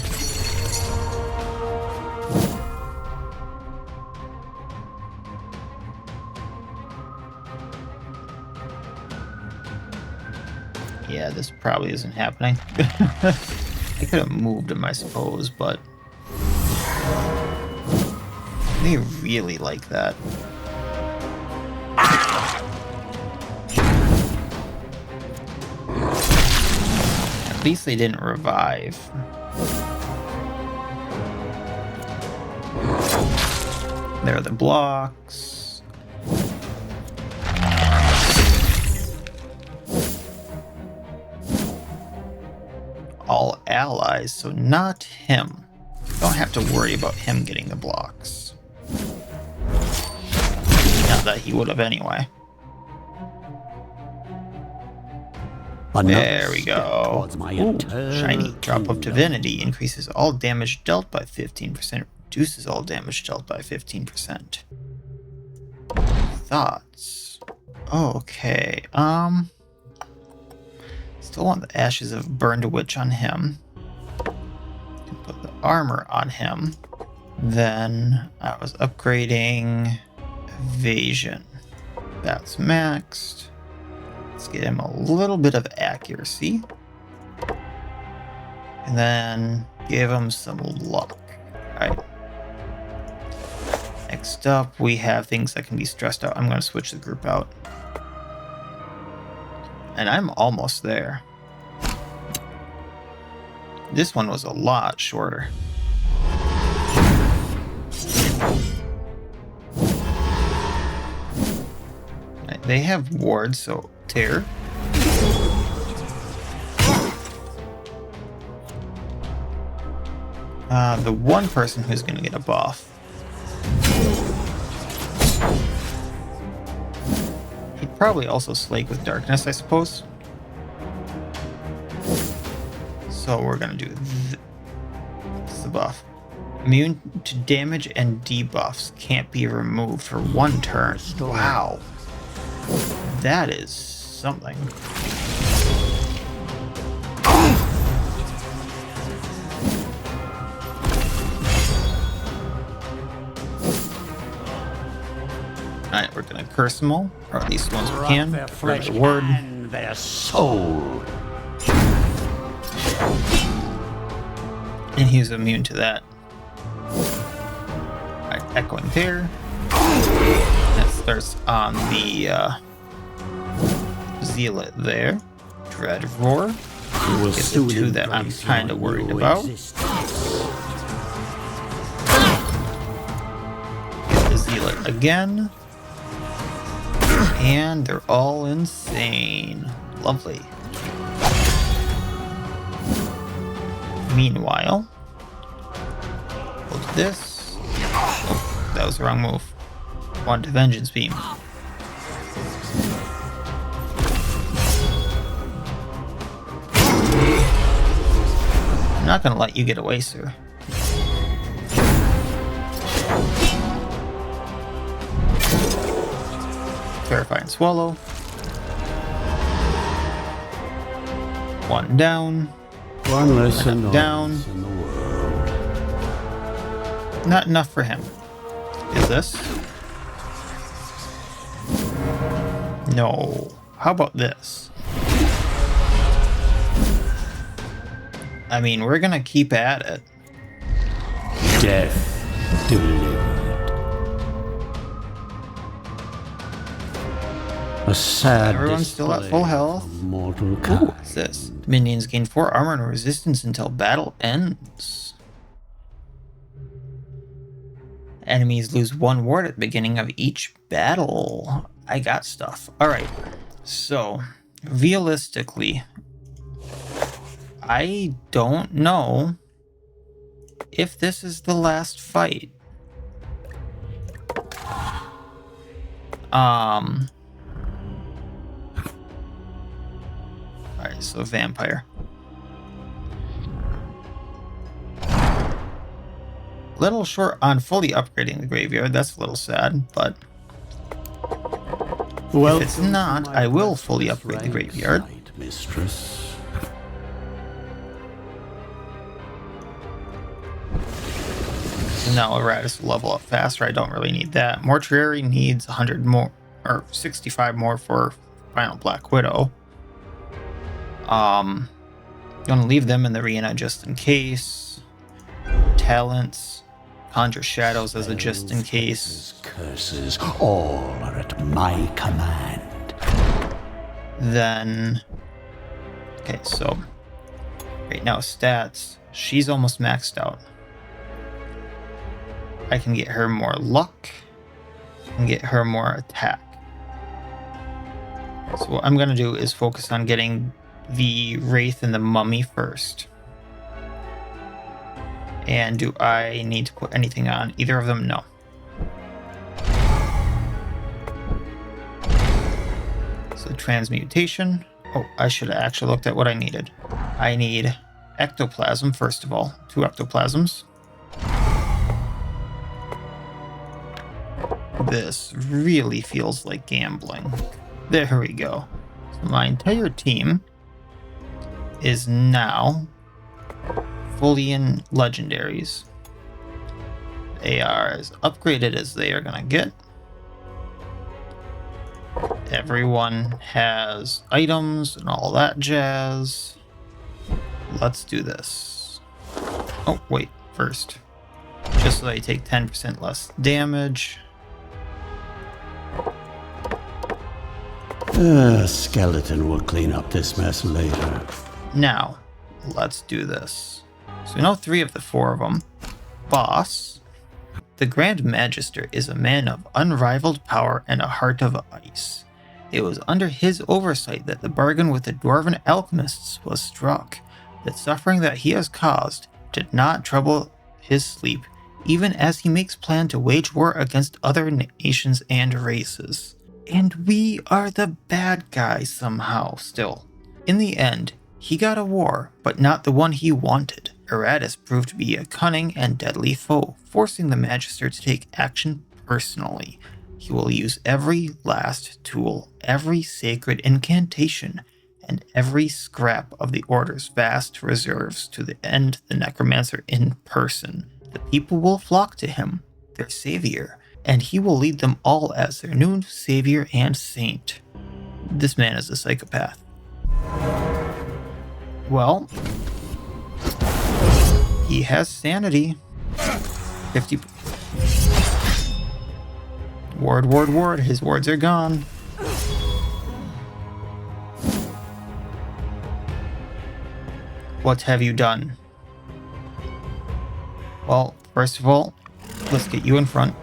Yeah, this probably isn't happening. I could have moved him, I suppose, but they really like that. At least they didn't revive. There are the blocks. All allies, so not him. Don't have to worry about him getting the blocks. Not that he would have anyway. There we go. Ooh, shiny. Drop of Divinity increases all damage dealt by 15%, reduces all damage dealt by 15%. Thoughts? Okay, still want the Ashes of Burned Witch on him. Can put the armor on him. Then I was upgrading evasion. That's maxed. Let's get him a little bit of accuracy. And then give him some luck. Alright. Next up, we have things that can be stressed out. I'm going to switch the group out. And I'm almost there. This one was a lot shorter. They have wards, so tear. The one person who's going to get a buff. He'd probably also slake with darkness, I suppose. So we're going to do this is the buff. Immune to damage and debuffs can't be removed for 1 turn. Wow. That is something. Alright, we're gonna curse them all, or at least the ones we can. Their flesh Their word. and their soul. And he's immune to that. Alright, echoing there. That starts on the zealot there. Dread roar. You will Get the soon 2 that I'm embrace kind of your worried new about. existence. Get the zealot again. And they're all insane. Lovely. Meanwhile, we'll do this. Oh, that was the wrong move. Wanted Vengeance Beam. I'm not gonna let you get away, sir. Terrifying Swallow. 1 down. One less Down. annoyance in the world. Not enough for him. Is this? No. How about this? I mean, we're gonna keep at it. Death delivered. A sad Everyone's still at full display health. of mortal Ooh, kind. what's this? Minions gain 4 armor and resistance until battle ends. Enemies lose 1 ward at the beginning of each battle. I got stuff. Alright, so realistically, I don't know if this is the last fight. Alright, so vampire. Little short on fully upgrading the graveyard. That's a little sad, but if it's not, I will fully upgrade the graveyard. Mistress. So now Iratus will level up faster. I don't really need that. Mortuary needs 100 more, or 65 more for Final Black Widow. Gonna leave them in the arena just in case. Talents. Conjure shadows as a just in case. Curses, all are at my command. Then, okay, so right now stats, she's almost maxed out. I can get her more luck and get her more attack. So what I'm gonna do is focus on getting the Wraith and the Mummy first. And do I need to put anything on either of them? No. So transmutation. Oh, I should have actually looked at what I needed. I need ectoplasm, first of all. 2 ectoplasms. This really feels like gambling. There we go. So my entire team is now fully in legendaries. They are as upgraded as they are gonna get. Everyone has items and all that jazz. Let's do this. Oh, wait, first. Just so they take 10% less damage. A skeleton will clean up this mess later. Now, let's do this. So we know 3 of the 4 of them. Boss. The Grand Magister is a man of unrivaled power and a heart of ice. It was under his oversight that the bargain with the dwarven alchemists was struck. The suffering that he has caused did not trouble his sleep, even as he makes plan to wage war against other nations and races. And we are the bad guys somehow still. In the end, he got a war, but not the one he wanted. Iratus proved to be a cunning and deadly foe, forcing the Magister to take action personally. He will use every last tool, every sacred incantation, and every scrap of the Order's vast reserves to end the Necromancer in person. The people will flock to him, their savior, and he will lead them all as their new savior and saint. This man is a psychopath. Well, he has sanity. 50. Ward. His wards are gone. What have you done? Well, first of all, let's get you in front.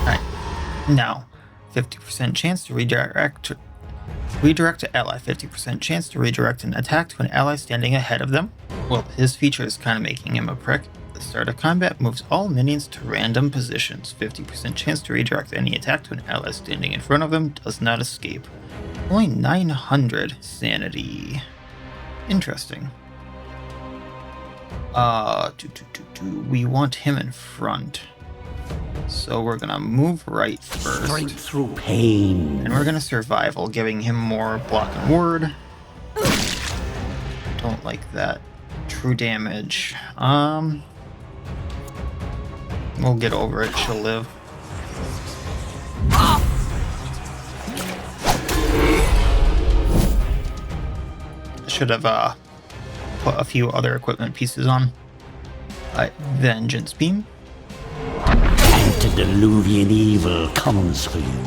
Alright. Now, 50% chance to redirect to ally. 50% chance to redirect an attack to an ally standing ahead of them. Well, his feature is kind of making him a prick. At the start of combat, moves all minions to random positions. 50% chance to redirect any attack to an ally standing in front of them. Does not escape. Only 900 sanity. Interesting. We want him in front. So we're gonna move right first. Straight through pain. And we're gonna survival, giving him more block and ward. Don't like that. True damage. We'll get over it, she'll live. Should have put a few other equipment pieces on. Vengeance Beam. Antediluvian evil comes for you.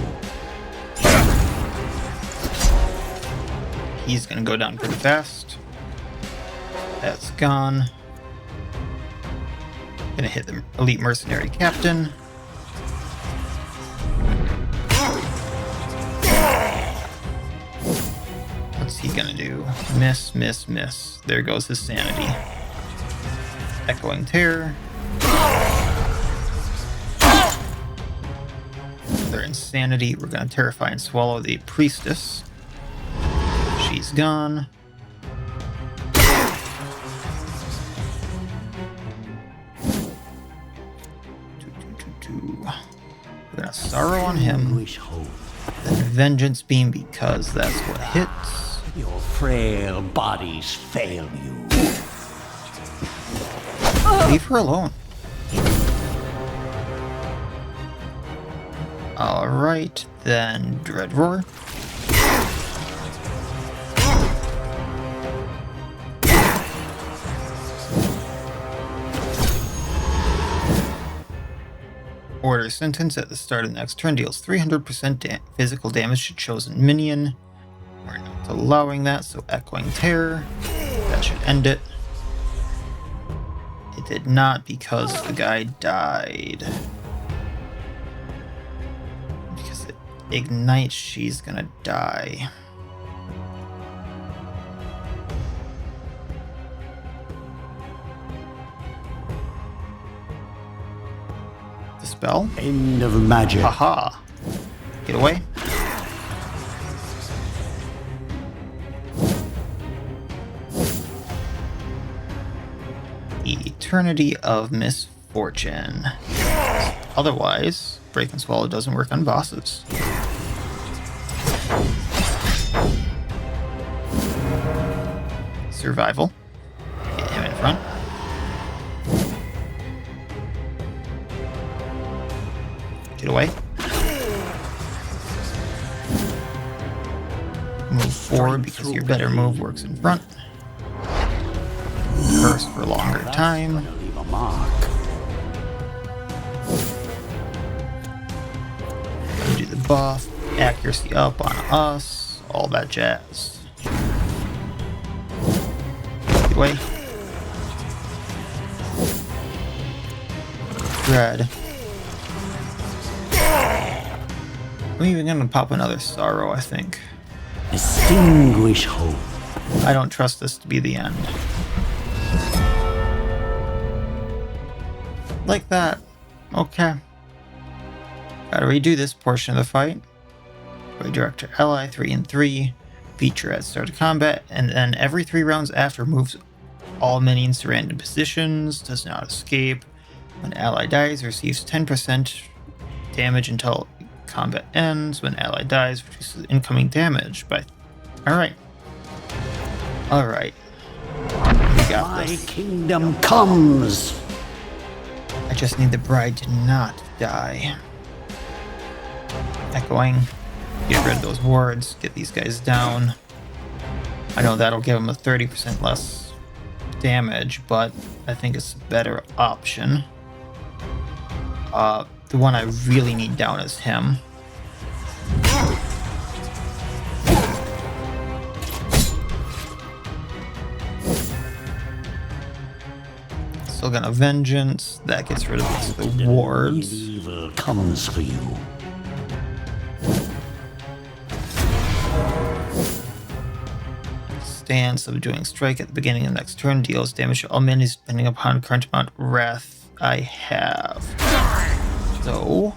He's gonna go down pretty fast. That's gone. Gonna hit the elite mercenary captain. What's he gonna do? Miss. There goes his sanity. Echoing Terror. Their insanity. We're gonna terrify and swallow the priestess. She's gone. We're gonna sorrow on him. Then vengeance beam because that's what hits. Your frail bodies fail you. Leave her alone. Alright, then Dread Roar. Order Sentence at the start of the next turn deals 300% physical damage to chosen minion. We're not allowing that, so Echoing Terror. That should end it. It did not because the guy died. Because it ignites, she's gonna die. Spell. End of magic. Haha. Get away. Eternity of Misfortune. Otherwise, Break and Swallow doesn't work on bosses. Survival. Get him in front. Get away. Move forward because your better move works in front. Burst for longer time. Leave a mark. Do the buff. Accuracy up on us. All that jazz. Get away. I'm even gonna pop another sorrow, I think. Extinguish hope. I don't trust this to be the end. Like that. Okay. Gotta redo this portion of the fight. Redirect to ally 3 and 3. Feature at start of combat, and then every 3 rounds after moves all minions to random positions, does not escape. When ally dies, receives 10% damage until combat ends. When ally dies, reduces incoming damage by... Alright. Alright. We got My this. kingdom comes. I just need the bride to not die. Echoing. Get rid of those wards. Get these guys down. I know that'll give them a 30% less damage, but I think it's a better option. The one I really need down is him. Still got a vengeance. That gets rid of the wards. Evil comes for you. Stand, subduing strike at the beginning of the next turn. Deals damage to all minions depending upon current amount of wrath I have. So...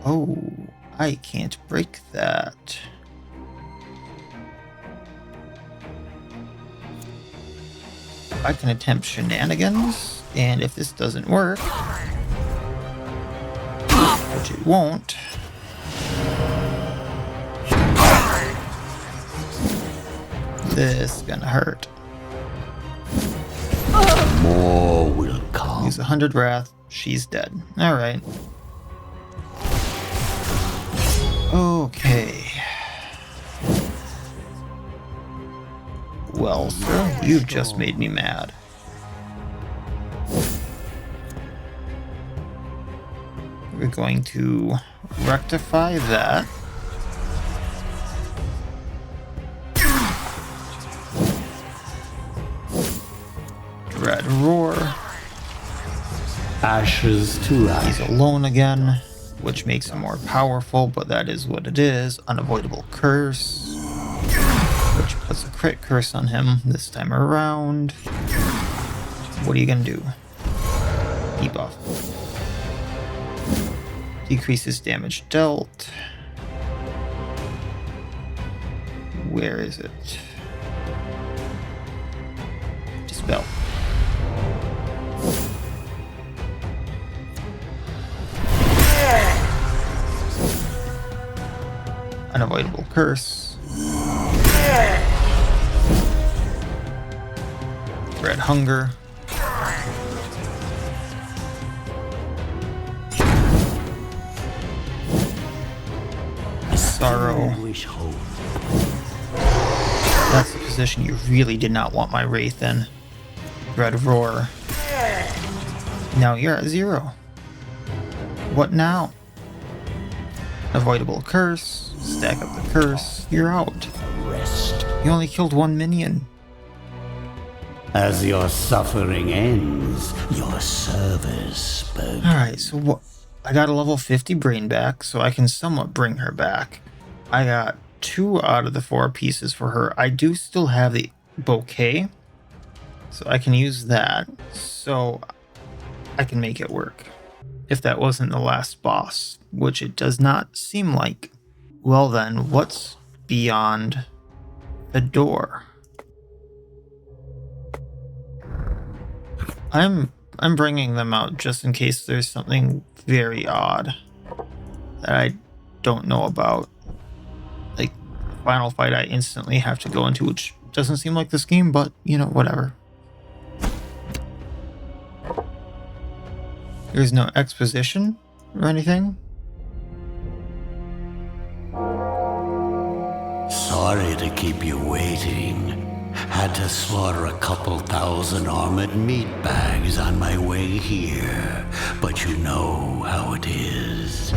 Oh, I can't break that. I can attempt shenanigans, and if this doesn't work, which it won't, this is gonna hurt. More will come. Use 100 wrath, she's dead. Alright. Okay. Well, sir, you've just made me mad. We're going to rectify that. Dread Roar. Ashes to He's ashes. alone again, which makes him more powerful, but that is what it is. Unavoidable Curse, which puts a crit curse on him this time around. What are you gonna do? Debuff. Decreases damage dealt. Where is it? Dispel. Unavoidable curse. Red hunger. Sorrow. Extinguish hope. That's the position you really did not want my Wraith in. Red Roar. Now you're at 0. What now? Avoidable curse. Stack up the curse. You're out. Rest. You only killed 1 minion. As your suffering ends, your service spoke. Alright, so what? I got a level 50 brain back, so I can somewhat bring her back. I got 2 out of the 4 pieces for her. I do still have the bouquet, so I can use that. So I can make it work. If that wasn't the last boss, which it does not seem like. Well then, what's beyond the door? I'm bringing them out just in case there's something very odd that I don't know about. Like, final fight I instantly have to go into, which doesn't seem like this game, but, you know, whatever. There's no exposition or anything. Sorry to keep you waiting. Had to slaughter a couple thousand armored meat bags on my way here, but you know how it is.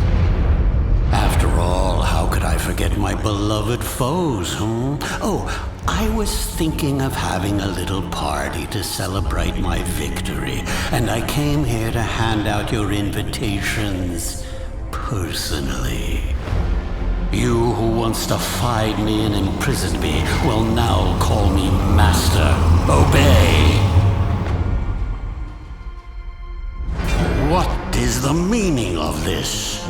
After all, how could I forget my beloved foes, Oh, I was thinking of having a little party to celebrate my victory, and I came here to hand out your invitations personally. You who once defied me and imprisoned me will now call me Master. Obey! What is the meaning of this?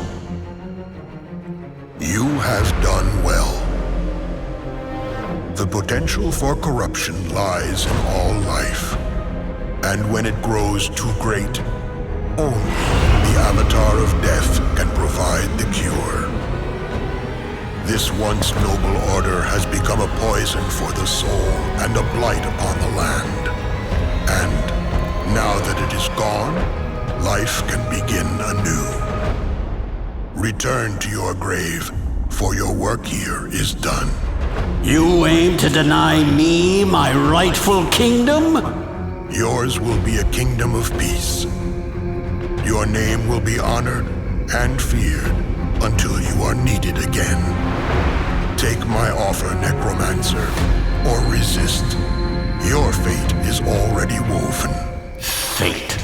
You have done well. The potential for corruption lies in all life. And when it grows too great, only the Avatar of Death can provide the cure. This once noble order has become a poison for the soul and a blight upon the land. And now that it is gone, life can begin anew. Return to your grave, for your work here is done. You aim to deny me my rightful kingdom? Yours will be a kingdom of peace. Your name will be honored and feared until you are needed again. Take my offer, Necromancer, or resist. Your fate is already woven. Fate?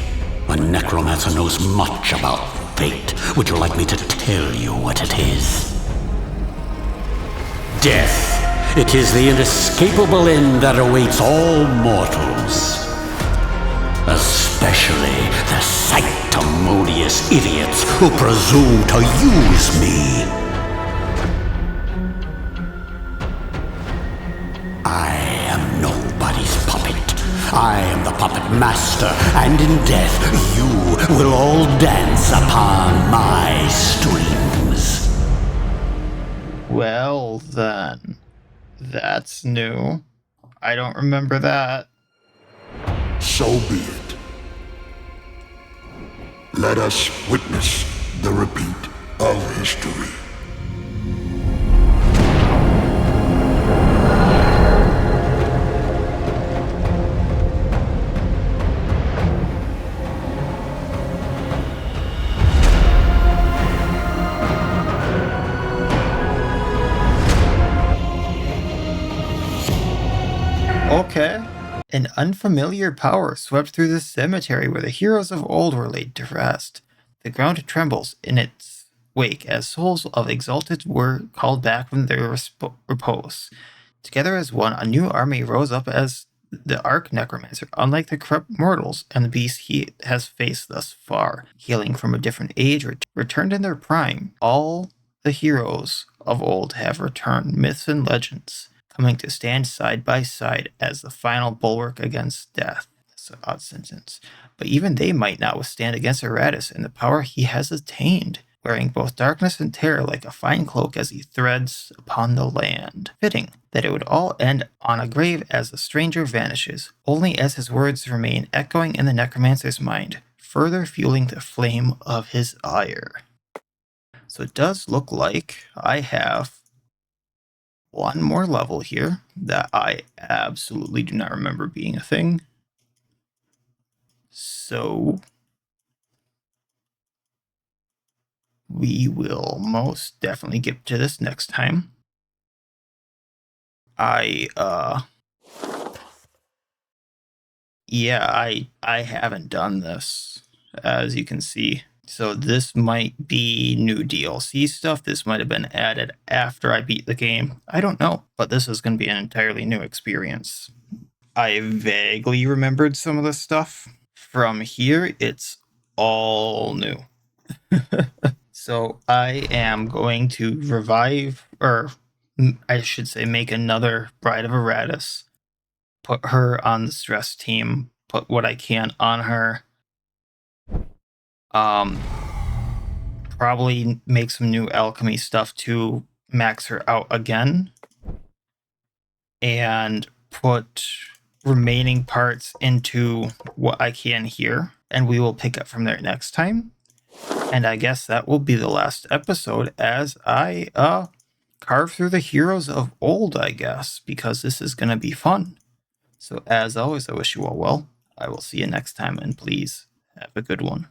A necromancer knows much about fate. Would you like me to tell you what it is? Death. It is the inescapable end that awaits all mortals. Especially the sanctimonious idiots who presume to use me. I am nobody's puppet. I am the puppet master, and in death you will all dance upon my strings. Well, then. That's new. I don't remember that. So be it. Let us witness the repeat of history. Okay. An unfamiliar power swept through the cemetery where the heroes of old were laid to rest. The ground trembles in its wake as souls of exalted were called back from their repose. Together as one, a new army rose up as the Necromancer, unlike the corrupt mortals and the beasts he has faced thus far, hailing from a different age, returned in their prime. All the heroes of old have returned, myths and legends, coming to stand side by side as the final bulwark against death. That's an odd sentence. But even they might not withstand against Iratus and the power he has attained, wearing both darkness and terror like a fine cloak as he threads upon the land. Fitting that it would all end on a grave as the stranger vanishes, only as his words remain echoing in the Necromancer's mind, further fueling the flame of his ire. So it does look like I have one more level here that I absolutely do not remember being a thing. So we will most definitely get to this next time. I haven't done this, as you can see. So this might be new DLC stuff. This might have been added after I beat the game. I don't know, but this is going to be an entirely new experience. I vaguely remembered some of this stuff. From here, it's all new. So I am going to revive, or I should say make another Bride of Iratus, put her on the stress team, put what I can on her. Probably make some new alchemy stuff to max her out again, and put remaining parts into what I can here, and we will pick up from there next time. And I guess that will be the last episode as I carve through the heroes of old, I guess, because this is going to be fun. So as always, I wish you all well. I will see you next time, and please have a good one.